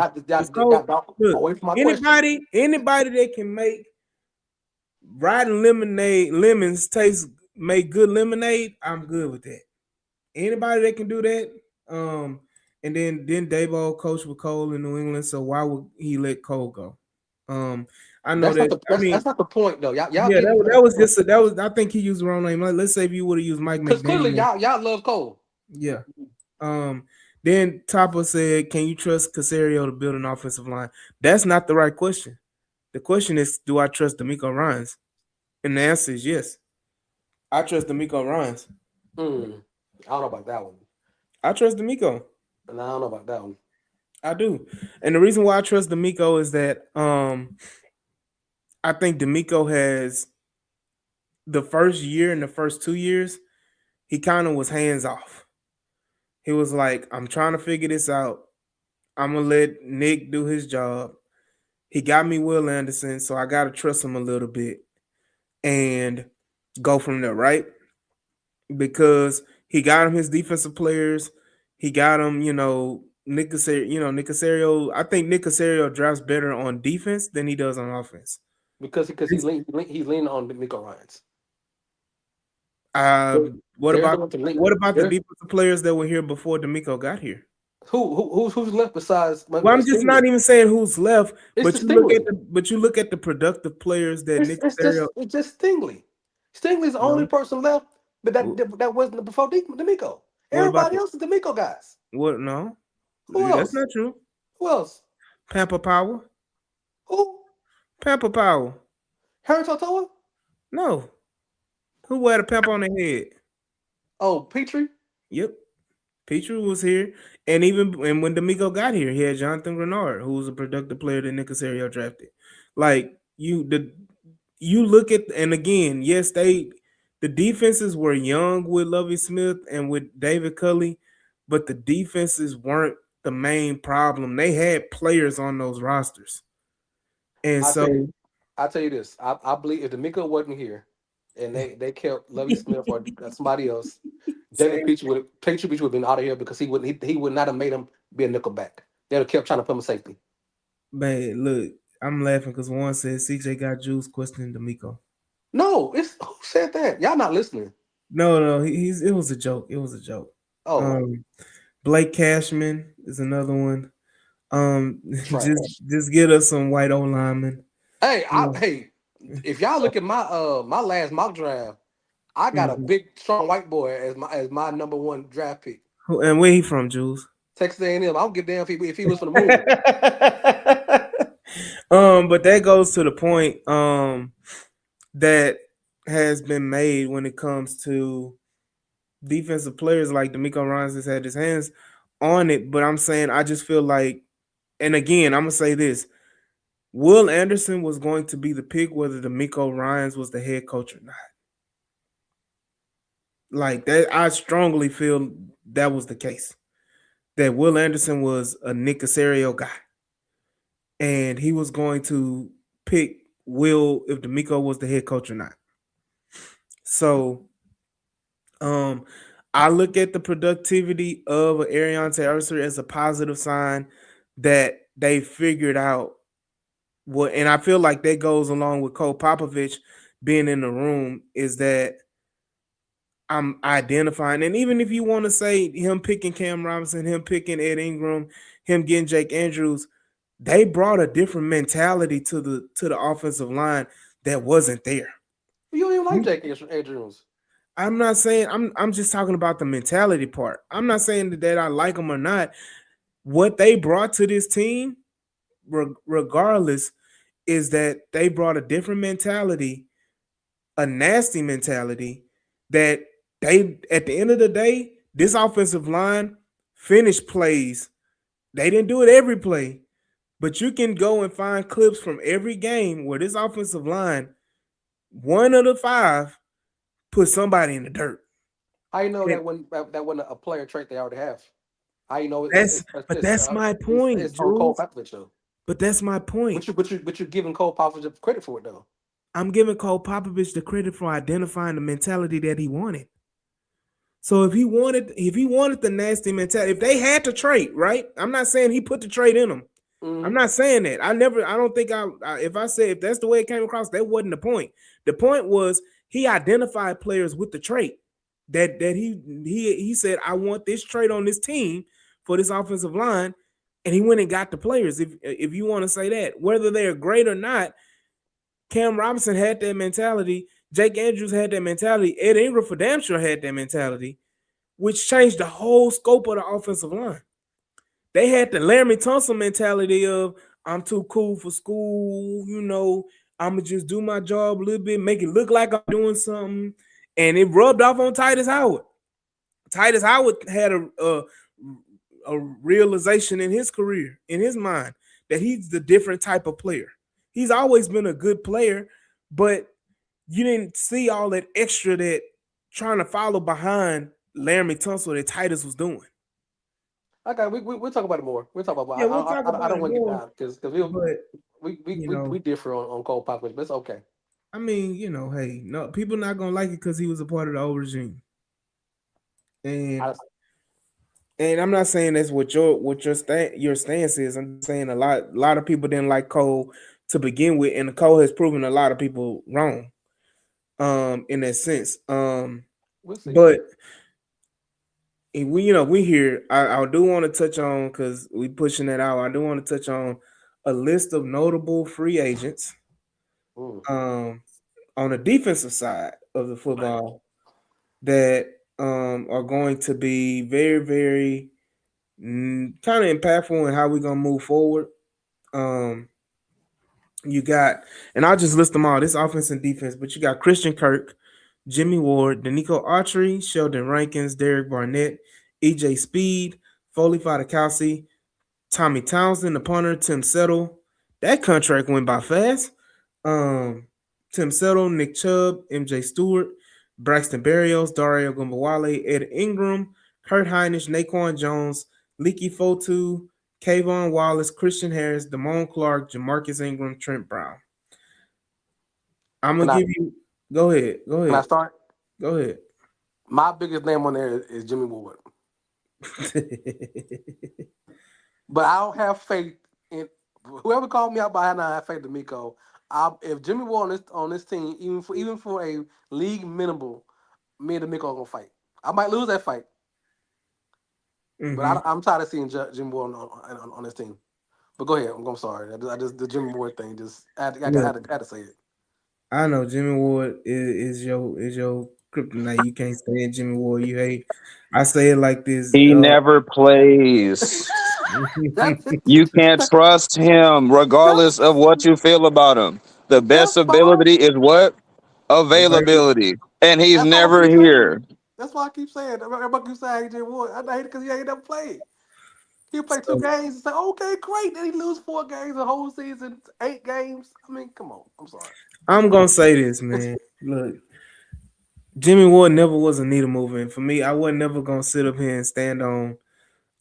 Speaker 3: Cole, look,
Speaker 5: Away from my question.
Speaker 3: anybody that can make rotten lemons make good lemonade, I'm good with that. Anybody that can do that, and then Daboll coached with Cole in New England, so why would he let Cole go? I know
Speaker 5: That's not
Speaker 3: that.
Speaker 5: that's not the point though. Y'all
Speaker 3: Yeah,
Speaker 5: getting
Speaker 3: that was just that was. I think he used the wrong name. Let's say if you would have used Mike
Speaker 5: because clearly
Speaker 3: McDaniel.
Speaker 5: y'all love Cole.
Speaker 3: Yeah. Then Tapa said, "Can you trust Caserio to build an offensive line?" That's not the right question. The question is, do I trust D'Amico Ryans? And the answer is yes. I trust D'Amico Ryans.
Speaker 5: I don't know about that one.
Speaker 3: I trust D'Amico.
Speaker 5: And I don't know about that one.
Speaker 3: I do. And the reason why I trust D'Amico is that I think D'Amico has the first year and the first 2 years, he kind of was hands off. He was like, I'm trying to figure this out. I'm going to let Nick do his job. He got me Will Anderson, so I got to trust him a little bit and go from there, right? Because he got him his defensive players. He got him, Nick Caserio. I think Nick Caserio drafts better on defense than he does on offense.
Speaker 5: Because he's leaning on Nico Ryans.
Speaker 3: What about the
Speaker 5: They're-
Speaker 3: defensive players that were here before D'Amico got here?
Speaker 5: Who's left besides?
Speaker 3: Well, I'm just not even saying who's left,
Speaker 5: It's
Speaker 3: but you look at the productive players that Nick Caserio.
Speaker 5: It's just Stingley. Stingley's the only person left, but that wasn't before D'Amico. Everybody else is D'Amico guys.
Speaker 3: What? No,
Speaker 5: Who
Speaker 3: that's
Speaker 5: else?
Speaker 3: not true.
Speaker 5: Who else?
Speaker 3: Pampa Power.
Speaker 5: Who?
Speaker 3: Pampa Power.
Speaker 5: Harry Totoa?
Speaker 3: No. Who had a pamper on their head?
Speaker 5: Oh, Petrie?
Speaker 3: Yep. Petrie was here. And when D'Amico got here, he had Jonathan Grenard, who was a productive player that Nick Caserio drafted. Like you look at, and again, yes, the defenses were young with Lovie Smith and with David Culley, but the defenses weren't the main problem. They had players on those rosters. And
Speaker 5: I'll tell you this. I believe if D'Amico wasn't here and they kept Lovie Smith or somebody else, David Petrie would have been out of here because he would not have made him be a nickelback. They'd have kept trying to put him safety.
Speaker 3: Man, look, I'm laughing because one says CJ got Juice questioning D'Amico.
Speaker 5: No, who said that? Y'all not listening.
Speaker 3: No, he's it was a joke. It was a joke.
Speaker 5: Oh,
Speaker 3: Blake Cashman is another one.
Speaker 5: trash.
Speaker 3: Just get us some white O linemen.
Speaker 5: Hey,
Speaker 3: Yeah.
Speaker 5: if y'all look at my last mock draft, I got a
Speaker 3: Mhm.
Speaker 5: big strong white boy as my number one draft pick.
Speaker 3: And where he from, Jules?
Speaker 5: Texas A&M. I don't give a damn if he was from the moon.
Speaker 3: But that goes to the point that has been made when it comes to defensive players like D'Amico Ryans has had his hands on it. But I'm saying I just feel like, and again, I'm gonna say this: Will Anderson was going to be the pick whether D'Amico Ryans was the head coach or not. Like that, I strongly feel that was the case. That Will Anderson was a Nick Casario guy, and he was going to pick Will if D'Amico was the head coach or not. So, um, I look at the productivity of Ariante Arcer as a positive sign that they figured out what, and I feel like that goes along with Cole Popovich being in the room. Is that I'm identifying, and even if you want to say him picking Cam Robinson, him picking Ed Ingram, him getting Jake Andrews, they brought a different mentality to the offensive line that wasn't there.
Speaker 5: You don't even like Jake Andrews.
Speaker 3: I'm not saying I'm just talking about the mentality part. I'm not saying that I like them or not. What they brought to this team, regardless, is that they brought a different mentality, a nasty mentality that they at the end of the day, this offensive line finished plays. They didn't do it every play, but you can go and find clips from every game where this offensive line, one of the five, put somebody in the dirt.
Speaker 5: How you know
Speaker 3: And
Speaker 5: that wasn't a player trait they already have? How you know
Speaker 3: that's my point,
Speaker 5: it's on Cole
Speaker 3: Jules.
Speaker 5: Popovich though?
Speaker 3: But that's my point.
Speaker 5: But you giving Cole Popovich credit for it though.
Speaker 3: I'm giving Cole Popovich the credit for identifying the mentality that he wanted. So if he wanted the nasty mentality, if they had to trade, right? I'm not saying he put the trade in them. I'm
Speaker 5: Mm-hmm.
Speaker 3: not saying that. I don't think if I say if that's the way it came across, that wasn't the point. The point was he identified players with the trait that he said, I want this trait on this team for this offensive line, and he went and got the players. If you want to say that, whether they're great or not, Cam Robinson had that mentality. Jake Andrews had that mentality. Ed Ingram for damn sure had that mentality, which changed the whole scope of the offensive line. They had the Laramie Tunsil mentality of I'm too cool for school, I'ma just do my job a little bit, make it look like I'm doing something. And it rubbed off on Titus Howard. Titus Howard had a realization in his career, in his mind, that he's the different type of player. He's always been a good player, but you didn't see all that extra that trying to follow behind Laramie Tunsil that Titus was doing.
Speaker 5: Okay, we'll talk about it more. We'll talk about
Speaker 3: Yeah, we'll
Speaker 5: it.
Speaker 3: talk
Speaker 5: I
Speaker 3: about
Speaker 5: don't
Speaker 3: it
Speaker 5: want to get
Speaker 3: more,
Speaker 5: down because
Speaker 3: but
Speaker 5: we differ on Cole Popovich, but it's okay.
Speaker 3: I mean, hey, no, people not gonna like it because he was a part of the old regime, and
Speaker 5: I,
Speaker 3: and I'm not saying that's your stance is. I'm saying a lot of people didn't like Cole to begin with, and Cole has proven a lot of people wrong, in that sense.
Speaker 5: we'll see.
Speaker 3: But we here. I do want to touch on because we pushing that out. I do want to touch on a list of notable free agents,
Speaker 5: Mm.
Speaker 3: on the defensive side of the football that are going to be very, very kind of impactful in how we're gonna move forward. Um, you got, and I'll just list them all. This offense and defense, but you got Christian Kirk, Jimmy Ward, Danico Autry, Sheldon Rankins, Derek Barnett, EJ Speed, Foley Fadakowski, Tommy Townsend, the punter, Tim Settle. That contract went by fast. Um, Tim Settle, Nick Chubb, MJ Stewart, Braxton Berrios, Dario Gumbawale, Ed Ingram, Kurt Heinrich, Naquan Jones, Leaky Fotu, Kayvon Wallace, Christian Harris, Damone Clark, Jamarcus Ingram, Trent Brown. I'm
Speaker 5: Can
Speaker 3: gonna
Speaker 5: I
Speaker 3: give you. Go ahead. Go
Speaker 5: can I
Speaker 3: ahead.
Speaker 5: start?
Speaker 3: Go ahead.
Speaker 5: My biggest name on there is Jimmy Ward, but I don't have faith in whoever called me out by now. I have faith in Miko. If Jimmy Ward on this team, even for a league minimal, me and D'Amico are gonna fight. I might lose that fight, but
Speaker 3: Mhm.
Speaker 5: I'm tired of seeing Jimmy Ward on this team. But go ahead. I'm sorry. I just the Jimmy Ward thing. Just
Speaker 3: Look,
Speaker 5: had to say it.
Speaker 3: I know Jimmy Ward is your kryptonite. You can't stand Jimmy Ward. You hate. I say it like this.
Speaker 7: He never plays.
Speaker 5: That's
Speaker 7: You can't trust him,
Speaker 5: that's
Speaker 7: regardless of what you feel about him. The best
Speaker 5: that's fine.
Speaker 7: ability is what?
Speaker 3: Available.
Speaker 7: Availability. And he's
Speaker 5: That's why I
Speaker 7: never
Speaker 5: keep saying.
Speaker 7: here.
Speaker 5: That's why I keep saying. Everybody keep saying Jimmy Ward. I hate it because he ain't never played. He'll play 2 games and say, okay, great. Then he lose 4 games a whole season, 8 games. I mean, come on. I'm sorry.
Speaker 3: I'm gonna say this, man. Look, Jimmy Ward never was a needle mover, and for me, I wasn't never gonna sit up here and stand on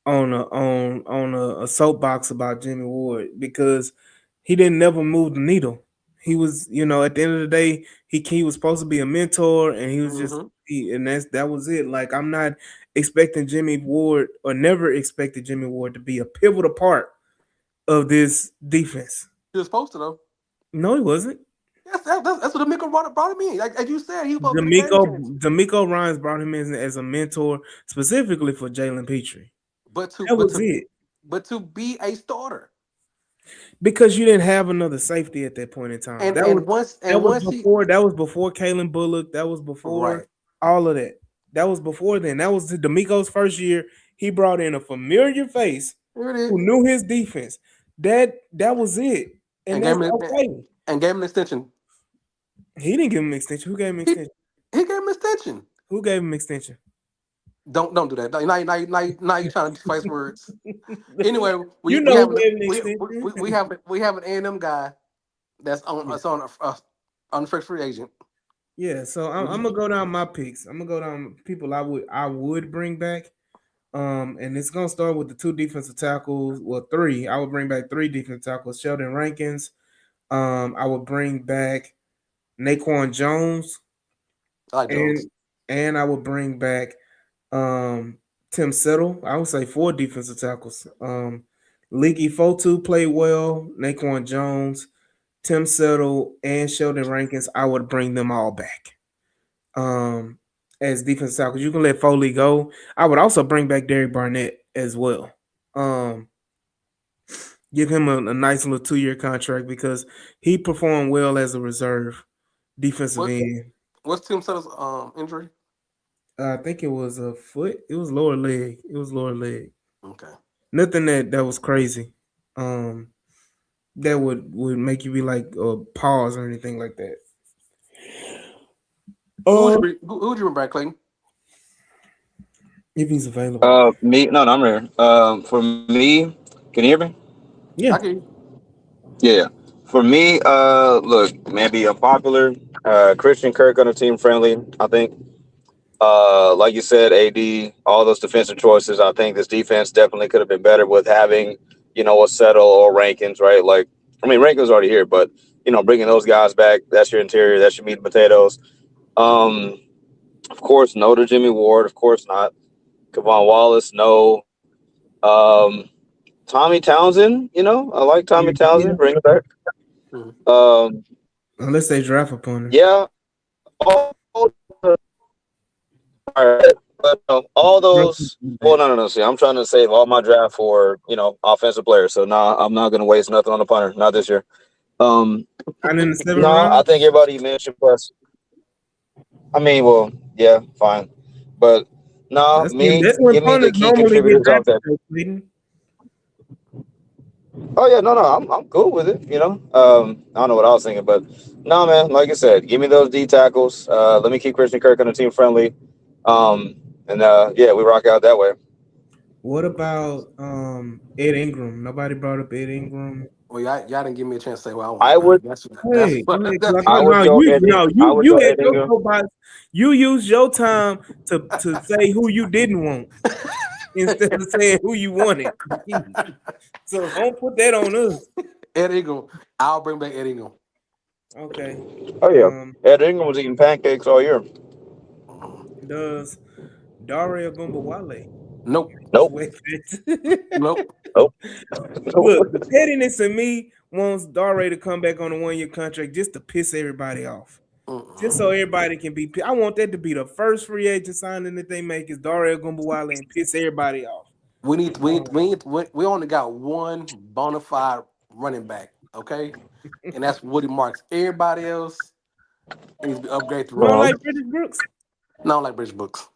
Speaker 3: a soapbox about Jimmy Ward because he didn't never move the needle. He was, at the end of the day, he was supposed to be a mentor, and he was just
Speaker 5: Mm-hmm.
Speaker 3: and that was it. Like I'm not expecting Jimmy Ward or never expected Jimmy Ward to be a pivotal part of this defense.
Speaker 5: He was supposed to, though.
Speaker 3: No, he wasn't.
Speaker 5: Yes, that's what D'Amico brought him in. Like as you said, he was supposed to be the game
Speaker 3: D'Amico
Speaker 5: changer.
Speaker 3: D'Amico Ryans brought him in as a mentor specifically for Jalen Petrie.
Speaker 5: But to
Speaker 3: That
Speaker 5: but
Speaker 3: was
Speaker 5: to
Speaker 3: it.
Speaker 5: but to be a starter.
Speaker 3: Because you didn't have another safety at that point in time.
Speaker 5: And
Speaker 3: That was
Speaker 5: and once
Speaker 3: that
Speaker 5: and
Speaker 3: was
Speaker 5: once he
Speaker 3: before Kalen Bullock. That was before
Speaker 5: right.
Speaker 3: all of that. That was before then. That was D'Amico's first year. He brought in a familiar face
Speaker 5: Here it is.
Speaker 3: who knew his defense. That was it. And
Speaker 5: And
Speaker 3: that's okay.
Speaker 5: gave him an extension.
Speaker 3: He didn't give him an extension. Who gave him an
Speaker 5: He,
Speaker 3: extension?
Speaker 5: he gave him an extension.
Speaker 3: Who gave him an extension?
Speaker 5: Don't do that. Now you trying to device words. Anyway,
Speaker 3: You
Speaker 5: we
Speaker 3: know
Speaker 5: have
Speaker 3: who gave him an extension.
Speaker 5: we have an A&M guy that's on the first free agent.
Speaker 3: Yeah, so I'm gonna go down my picks. I'm gonna go down people I would bring back. And it's gonna start with the 2 defensive tackles. Well, 3. I would bring back 3 defensive tackles. Sheldon Rankins. I would bring back Naquan Jones,
Speaker 5: I like Jones.
Speaker 3: and I would bring back Tim Settle. I would say 4 defensive tackles. Leaky Fotu played well. Naquan Jones, Tim Settle, and Sheldon Rankins. I would bring them all back. As defensive tackles. You can let Foley go. I would also bring back Derek Barnett as well. Give him a nice little 2-year contract because he performed well as a reserve defensive
Speaker 5: What
Speaker 3: end.
Speaker 5: what's Tim Settle's injury?
Speaker 3: I think it was a foot. It was lower leg. It was lower leg.
Speaker 5: Okay.
Speaker 3: Nothing that was crazy. That would make you be like pause or anything like that.
Speaker 5: Who would you bring back, Clayton?
Speaker 3: If he's available.
Speaker 7: Me? No, I'm here. For me, can you hear me?
Speaker 3: Yeah.
Speaker 5: I can.
Speaker 7: Yeah. For me, look, maybe unpopular. Christian Kirk on the team friendly. I think. Like you said, AD, all those defensive choices. I think this defense definitely could have been better with having, a Settle or Rankins, right? Like, I mean, Rankins already here, but bringing those guys back. That's your interior. That's your meat and potatoes. Of course, no to Jimmy Ward. Of course not. Kevon Wallace, no. Tommy Townsend, I like Tommy Townsend. Bring it back.
Speaker 3: Unless they draft upon him.
Speaker 7: Yeah. All right. But all those. Well, no. See, I'm trying to save all my draft for offensive players. So I'm not going to waste nothing on the punter. Not this year.
Speaker 3: And in the 7th
Speaker 7: No,
Speaker 3: round?
Speaker 7: I think everybody you mentioned plus. I mean, well, yeah, fine, but no,
Speaker 3: That's
Speaker 7: me.
Speaker 3: when
Speaker 7: Give me the
Speaker 3: punters
Speaker 7: key
Speaker 3: normally get
Speaker 7: contributors off that.
Speaker 3: drafted, Clayton.
Speaker 7: Oh yeah, no, I'm cool with it. I don't know what I was thinking, but no, man. Like I said, give me those D tackles. Let me keep Christian Kirk on the team friendly. Yeah, we rock out that way.
Speaker 3: What about Ed Ingram? Nobody brought up Ed Ingram.
Speaker 5: Well, y'all didn't give me a chance to say what I want.
Speaker 7: I would.
Speaker 3: Hey,
Speaker 5: that's
Speaker 7: I would go Ed Ingram. I would
Speaker 3: you
Speaker 7: go
Speaker 3: had
Speaker 7: Ed
Speaker 3: your
Speaker 7: Ingram.
Speaker 3: soapbox. You used your time to say who you didn't want instead of saying who you wanted. So don't put that on us.
Speaker 5: Ed Ingram. I'll bring back Ed Ingram.
Speaker 3: Okay.
Speaker 7: Oh yeah, Ed Ingram was eating pancakes all year.
Speaker 3: Does Dario Gumbawale?
Speaker 5: Nope.
Speaker 7: Nope.
Speaker 5: Nope.
Speaker 7: Nope.
Speaker 3: Look, the pettiness in me wants Dario to come back on a 1-year contract just to piss everybody off. Just so everybody can be. I want that to be the first free agent signing that they make is Dario Gumbawale and piss everybody off.
Speaker 5: We only got one bona fide running back, okay, and that's Woody Marks. Everybody else needs to be upgraded to
Speaker 3: You don't
Speaker 5: running
Speaker 7: Uh-huh.
Speaker 3: like
Speaker 5: back.
Speaker 3: British Brooks?
Speaker 5: No, I don't like British Books.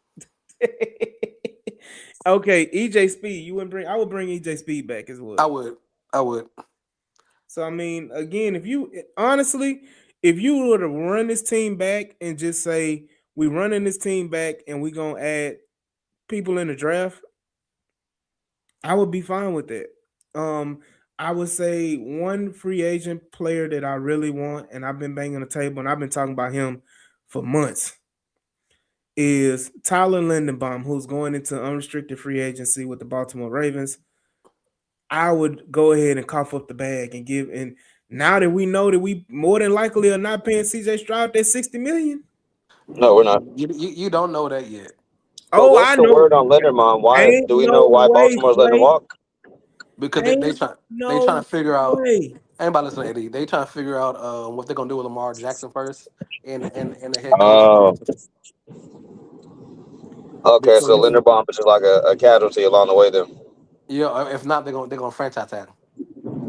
Speaker 3: Okay, EJ Speed. You wouldn't bring. I would bring EJ Speed back as
Speaker 5: I
Speaker 3: well.
Speaker 5: would, I would.
Speaker 3: So I mean, again, if you honestly, if you were to run this team back and just say we running this team back and we gonna add people in the draft, I would be fine with that. Um, I would say one free agent player that I really want, and I've been banging the table and I've been talking about him for months, is Tyler Lindenbaum, who's going into unrestricted free agency with the Baltimore Ravens. I would go ahead and cough up the bag and give. And now that we know that we more than likely are not paying CJ Stroud that 60 million.
Speaker 7: No, we're not.
Speaker 5: You don't know that yet
Speaker 7: But
Speaker 3: Oh,
Speaker 7: what's
Speaker 3: I
Speaker 7: the
Speaker 3: know.
Speaker 7: word on Linderbaum? Why
Speaker 3: Ain't
Speaker 7: do we know
Speaker 3: no
Speaker 7: why
Speaker 3: way,
Speaker 7: Baltimore's letting him
Speaker 3: Slay.
Speaker 7: walk?
Speaker 5: because
Speaker 3: Ain't
Speaker 5: they trying
Speaker 3: no
Speaker 5: to figure out.
Speaker 3: way.
Speaker 5: Anybody listen to Eddie? They trying to figure out what they're gonna do with Lamar Jackson first, and the head coach
Speaker 7: Oh,
Speaker 5: situation.
Speaker 7: okay. So
Speaker 5: Because
Speaker 7: Linderbaum is just like a casualty along the way. Then.
Speaker 5: yeah, if not, they're gonna franchise tag him.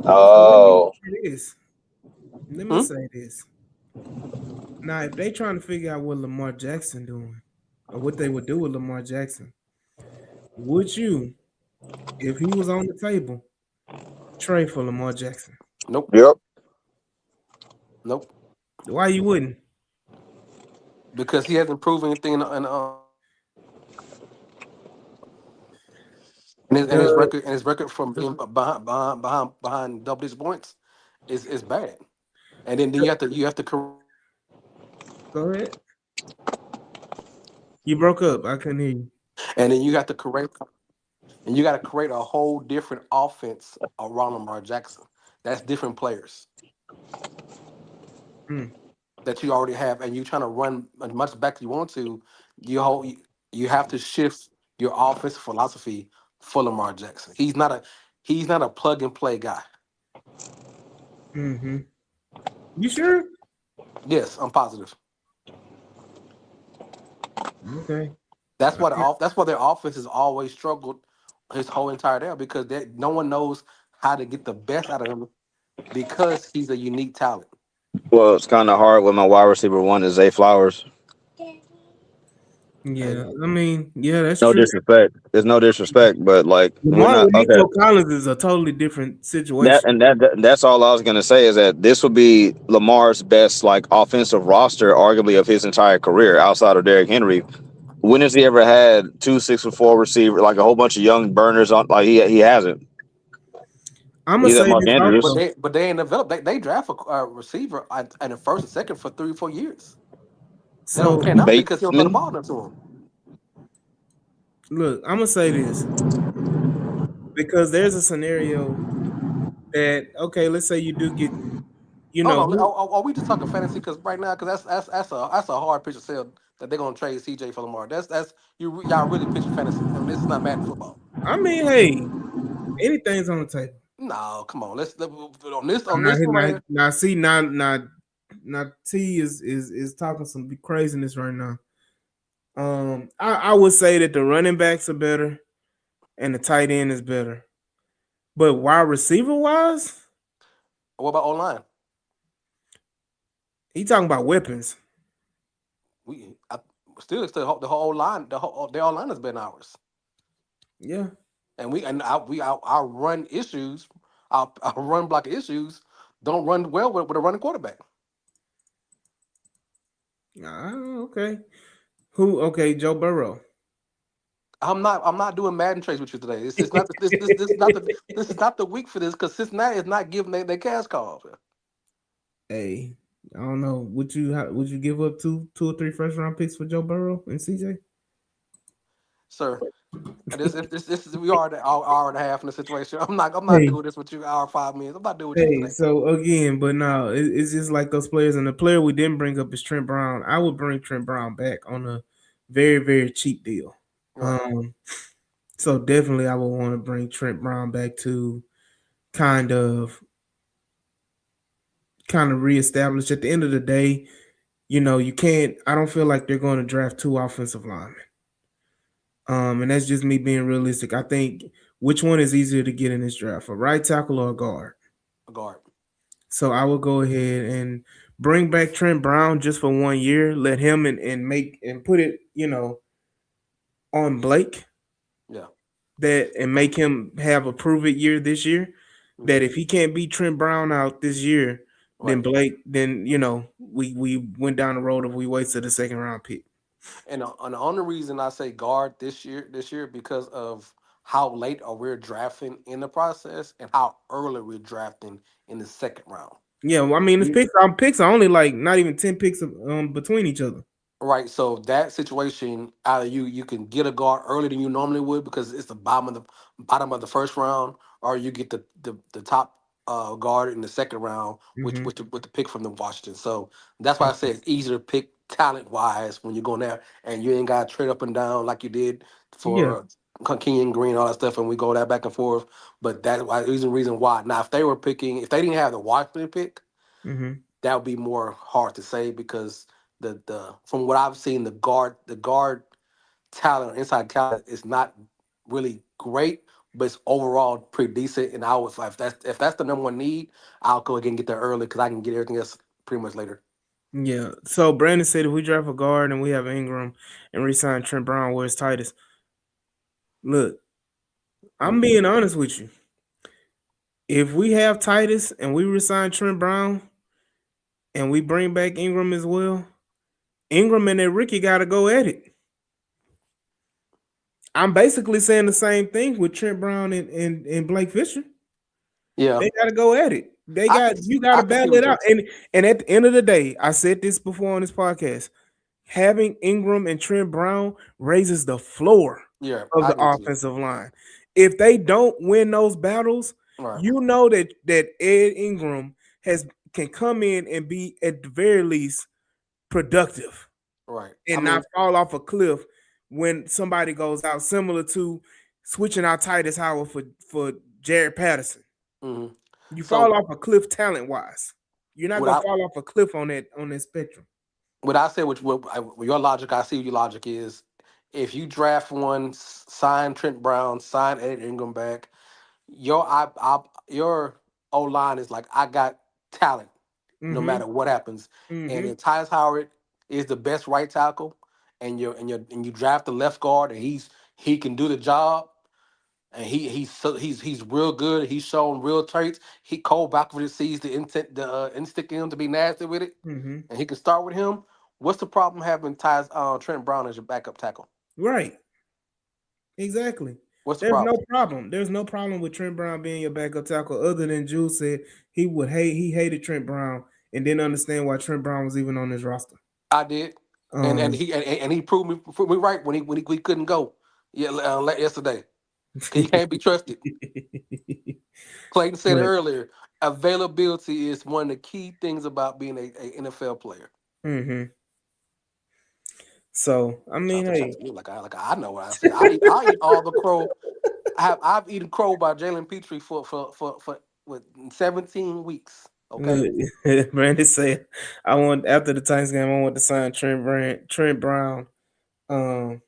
Speaker 3: So let me
Speaker 7: Oh,
Speaker 3: say this. Let me
Speaker 5: Hmm?
Speaker 3: say this. Now, if they trying to figure out what Lamar Jackson doing or what they would do with Lamar Jackson, would you, if he was on the table, trade for Lamar Jackson?
Speaker 5: Nope,
Speaker 7: yep.
Speaker 5: nope.
Speaker 3: Why you wouldn't?
Speaker 5: Because he hasn't proven anything and
Speaker 3: The
Speaker 5: his record from being behind double digit points is bad. And then
Speaker 3: Go ahead. You broke up. I couldn't hear you.
Speaker 5: and then you have to correct and you got to create a whole different offense around Lamar Jackson. That's different players
Speaker 3: Mm,
Speaker 5: that you already have, and you trying to run as much back as you want to. You have to shift your offense philosophy for Lamar Jackson. He's not a plug and play guy.
Speaker 3: mm-hmm. You sure?
Speaker 5: Yes, I'm positive.
Speaker 3: Okay.
Speaker 5: That's why their offense has always struggled his whole entire day because no one knows how to get the best out of him because he's a unique talent.
Speaker 7: Well, it's kind of hard when my wide receiver one is Zay Flowers.
Speaker 3: Yeah.
Speaker 5: And
Speaker 3: I mean, yeah, that's
Speaker 7: No
Speaker 3: true.
Speaker 7: disrespect. There's no disrespect, but like we're
Speaker 3: Lamar
Speaker 7: not
Speaker 3: with
Speaker 7: okay.
Speaker 3: Nico Collins is a totally different
Speaker 7: That
Speaker 3: situation.
Speaker 7: and that's all I was gonna say is that this would be Lamar's best like offensive roster, arguably of his entire career, outside of Derrick Henry. When has he ever had 2 6 4 receiver like a whole bunch of young burners on? Like he hasn't.
Speaker 3: I'm gonna
Speaker 7: Neither
Speaker 3: say
Speaker 7: Mark
Speaker 3: this
Speaker 7: Andrews.
Speaker 3: also.
Speaker 5: but they ain't developed. They draft a receiver in the first and second for 3 or 4 years. They don't
Speaker 3: So
Speaker 5: pan out because he don't throw the
Speaker 7: Bateman.
Speaker 5: ball enough to him.
Speaker 3: look, I'm gonna say this because there's a scenario that okay, let's say you do get,
Speaker 5: Hold on,
Speaker 3: who
Speaker 5: are we just talking fantasy? Because right now, because that's a hard pitch to sell that they're gonna trade CJ for Lamar. That's y'all really pitching fantasy. I mean, this is not Madden football.
Speaker 3: I mean, hey, anything's on the table.
Speaker 5: No, come on. On
Speaker 3: Now,
Speaker 5: this one right here.
Speaker 3: now, see, now, T is talking some craziness right now. I would say that the running backs are better and the tight end is better, but wide receiver wise,
Speaker 5: What about online?
Speaker 3: he talking about weapons.
Speaker 5: We I, still the whole line their whole line has been ours,
Speaker 3: Yeah,
Speaker 5: and our run issues, our run block issues don't run well with a running quarterback.
Speaker 3: okay. Who? Okay, Joe Burrow.
Speaker 5: I'm not doing Madden trades with you today. It's not this is not the week for this because Cincinnati is not giving their cash calls.
Speaker 3: Hey, I don't know. Would you give up two or three first round picks for Joe Burrow and CJ?
Speaker 5: Sir. This is we are an hour and a half in the situation. I'm not
Speaker 3: Hey,
Speaker 5: doing this with you hour 5 minutes. I'm not doing with you
Speaker 3: hey.
Speaker 5: today.
Speaker 3: So again, but no, it's just like those players, and the player we didn't bring up is Trent Brown. I would bring Trent Brown back on a very very cheap deal.
Speaker 5: Right.
Speaker 3: Um, so definitely I would want to bring Trent Brown back to kind of reestablish. At the end of the day, you can't. I don't feel like they're going to draft 2 offensive linemen. And that's just me being realistic. I think which one is easier to get in this draft, a right tackle or a guard?
Speaker 5: A guard.
Speaker 3: So I will go ahead and bring back Trent Brown just for 1 year. Let him and make and put it, on Blake
Speaker 5: Yeah.
Speaker 3: and make him have a prove it year this year. That if he can't beat Trent Brown out this year, then
Speaker 5: Right.
Speaker 3: Blake, then we went down the road of we wasted a second round pick.
Speaker 5: And the only reason I say guard this year because of how late are we're drafting in the process and how early we're drafting in the second round.
Speaker 3: Yeah, well, I mean,
Speaker 5: You-
Speaker 3: picks are only like not even 10 picks between each other.
Speaker 5: Right. So that situation, either you can get a guard earlier than you normally would because it's the bottom of the first round, or you get the top guard in the second round, which
Speaker 3: Hmm.
Speaker 5: with the pick from the Washington. So that's why I say
Speaker 3: Okay.
Speaker 5: it's easier to pick talent wise when you're going there, and you ain't got to trade up and down like you did
Speaker 3: Yeah.
Speaker 5: for Kenyon Green, all that stuff, and we go that back and forth. But that's why is the reason why. Now, if they didn't have the Washington pick,
Speaker 3: Hmm.
Speaker 5: that would be more hard to say because the from what I've seen, the guard talent, inside talent is not really great, but it's overall pretty decent. And I was like, if that's the number one need, I'll go again and get there early because I can get everything else pretty much later.
Speaker 3: Yeah. So Brandon said if we draft a guard and we have Ingram and resign Trent Brown, where's Titus? Look, I'm
Speaker 5: Mm.
Speaker 3: being honest with you. If we have Titus and we resign Trent Brown and we bring back Ingram as well, Ingram and that Ricky got to go at it. I'm basically saying the same thing with Trent Brown and Blake Fisher.
Speaker 5: Yeah,
Speaker 3: They got to go at it.
Speaker 5: I can
Speaker 3: You got to
Speaker 5: I can see
Speaker 3: battle it
Speaker 5: what
Speaker 3: out.
Speaker 5: you're.
Speaker 3: And at the end of the day, I said this before on this podcast. Having Ingram and Trent Brown raises the floor
Speaker 5: Yeah,
Speaker 3: of
Speaker 5: I
Speaker 3: the
Speaker 5: agree with you.
Speaker 3: offensive line. If they don't win those battles,
Speaker 5: Right,
Speaker 3: you know that Ed Ingram can come in and be at the very least productive
Speaker 5: right. I
Speaker 3: and not
Speaker 5: mean,
Speaker 3: fall off a cliff when somebody goes out, similar to switching out Titus Howard for Jared Patterson.
Speaker 5: mhm.
Speaker 3: You fall
Speaker 5: So
Speaker 3: off a cliff talent wise. You're not
Speaker 5: what
Speaker 3: gonna
Speaker 5: I
Speaker 3: fall off a cliff on that spectrum.
Speaker 5: what I said, with your logic, I see what your logic is. If you draft one, sign Trent Brown, sign Ed Ingram back, your O line is like I got talent no
Speaker 3: Mm-hmm.
Speaker 5: matter what happens. And
Speaker 3: Mm-hmm.
Speaker 5: if Tyus Howard is the best right tackle, and you draft the left guard, and he can do the job, and he's real good. He's shown real traits. Cole Balkovich sees the instinct in him to be nasty with it,
Speaker 3: Mm-hmm.
Speaker 5: and he can start with him. What's the problem having Trent Brown as your backup tackle?
Speaker 3: Right. Exactly.
Speaker 5: What's the
Speaker 3: There's no
Speaker 5: problem?
Speaker 3: problem. There's no problem with Trent Brown being your backup tackle, other than Jules said he hated Trent Brown and didn't understand why Trent Brown was even on his roster.
Speaker 5: I did, and
Speaker 3: Um,
Speaker 5: he proved me right when he couldn't go. Yeah, yesterday. 'Cause he can't be trusted. Clayton said it
Speaker 3: but
Speaker 5: earlier. Availability is one of the key things about being a NFL player.
Speaker 3: hmm So I mean,
Speaker 5: Shout out
Speaker 3: hey,
Speaker 5: to me like I know what I said. I eat all the crow. I've eaten crow by Jalen Petrie for what 17 weeks. Okay.
Speaker 3: look, Brandon said I want after the Titans game, I want to sign um,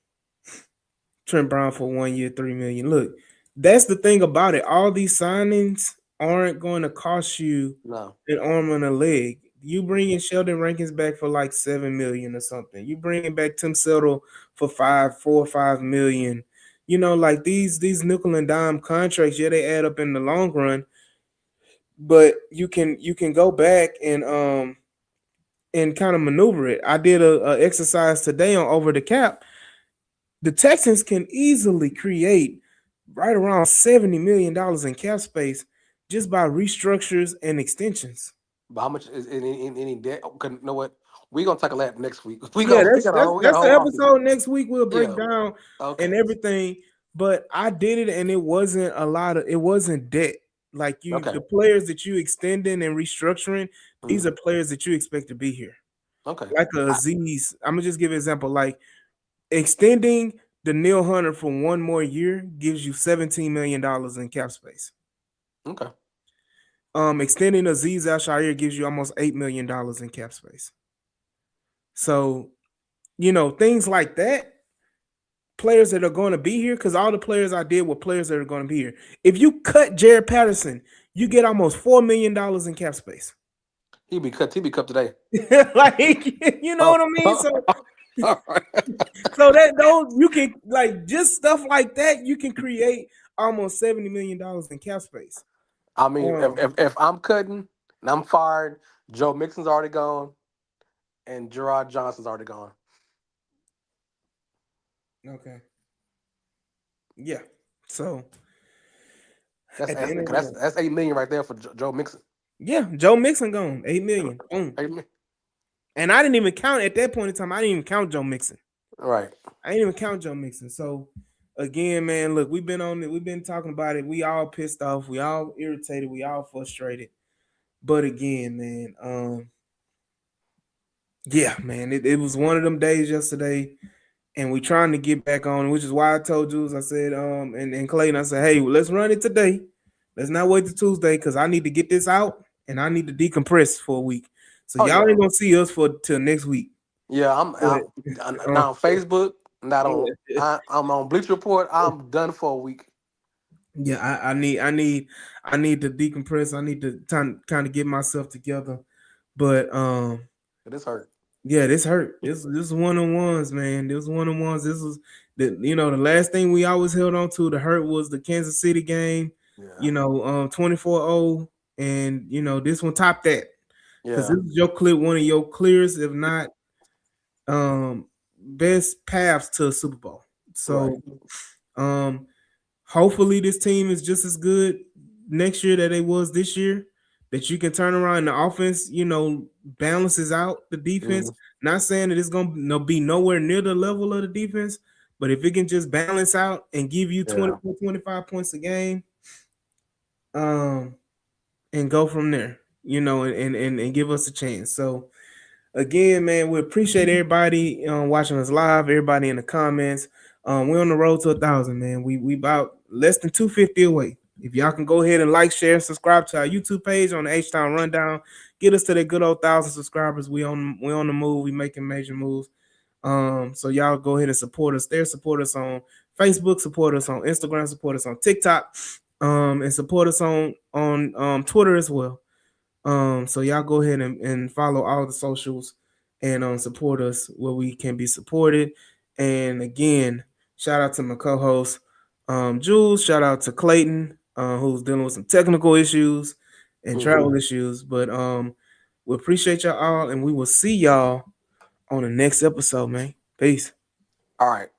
Speaker 3: Trent Brown for 1 year, $3 million. Look, that's the thing about it. All these signings aren't going to cost you
Speaker 5: No.
Speaker 3: an arm and a leg. You bringing Sheldon Rankins back for like $7 million or something. You bringing back Tim Settle for 4 or 5 million. Like these nickel and dime contracts. Yeah, they add up in the long run, but you can go back and kind of maneuver it. I did a exercise today on over the cap. The Texans can easily create right around $70 million in cap space just by restructures and extensions.
Speaker 5: But how much is in any debt? Okay, you know what? We're gonna tackle that next week. We
Speaker 3: Yeah,
Speaker 5: go. We
Speaker 3: that's
Speaker 5: got a
Speaker 3: that's
Speaker 5: whole we got a
Speaker 3: that's the
Speaker 5: whole offseason.
Speaker 3: episode next week. We'll break
Speaker 5: Yeah.
Speaker 3: down and
Speaker 5: Okay.
Speaker 3: everything. But I did it, and it wasn't it wasn't debt. Like
Speaker 5: Okay.
Speaker 3: the players that you extending and restructuring, these
Speaker 5: Mhm.
Speaker 3: are players that you expect to be here.
Speaker 5: Okay.
Speaker 3: Like a
Speaker 5: I,
Speaker 3: Aziz, I'm gonna just give an example. Like extending the Neil Hunter for 1 more year gives you $17 million in cap space.
Speaker 5: okay.
Speaker 3: Extending Aziz Al-Shaair gives you almost $8 million in cap space. So, things like that, players that are going to be here, because all the players I did were players that are going to be here. If you cut Jared Patterson, you get almost $4 million in cap space.
Speaker 5: He be cut today.
Speaker 3: Like, you know what I mean? So,
Speaker 5: All right.
Speaker 3: so that those you can just stuff like that, you can create almost $70 million in cap space.
Speaker 5: I mean, if I'm cutting and I'm fired, Joe Mixon's already gone, and Gerard Johnson's already gone.
Speaker 3: Okay. Yeah. So
Speaker 5: That's
Speaker 3: at the end of the day,
Speaker 5: that's $8 million right there for Joe Mixon.
Speaker 3: yeah, Joe Mixon gone, $8 million. Boom.
Speaker 5: $8 million.
Speaker 3: And I didn't even count at that point in time. I didn't even count Joe Mixon.
Speaker 5: Right.
Speaker 3: I didn't even count Joe Mixon. So again, man, look, we've been on it. We've been talking about it. We all pissed off. We all irritated. We all frustrated. But again, man, yeah, man, it was one of them days yesterday, and we trying to get back on, which is why I told Jules, I said, and Clayton, I said, hey, let's run it today. Let's not wait till Tuesday, because I need to get this out and I need to decompress for a week. So y'all ain't gonna see us till next week.
Speaker 5: Yeah, I'm now on Facebook. I'm on Bleach Report. I'm done for a week.
Speaker 3: Yeah, I need to decompress. I need to kind of get myself together. But
Speaker 5: This hurt.
Speaker 3: yeah, this hurt. This is one-on-ones, man. This one-on-ones. This was the last thing we always held on to. The hurt was the Kansas City game.
Speaker 5: Yeah.
Speaker 3: 24-0, and this one topped that. Because
Speaker 5: Yeah.
Speaker 3: this is your clip, one of your clearest, if not best paths to a Super Bowl. So hopefully this team is just as good next year that it was this year, that you can turn around the offense, balances out the defense. Not saying that it's gonna be nowhere near the level of the defense, but if it can just balance out and give you 24, 25 points a game, and go from there, and give us a chance. So again, man, we appreciate everybody watching us live, everybody in the comments. We're on the road to 1,000, man. We about less than 250 away. If y'all can go ahead and like, share, and subscribe to our YouTube page on the H-Town Rundown, get us to that good old 1,000 subscribers. We on the move. We making major moves. So y'all go ahead and support us there. Support us on Facebook. Support us on Instagram. Support us on TikTok. And support us on Twitter as well. So y'all go ahead and follow all the socials and support us where we can be supported. And again, shout out to my co-host Jules. Shout out to Clayton, who's dealing with some technical issues and travel issues. But we appreciate y'all all, and we will see y'all on the next episode, man. Peace.
Speaker 5: All right.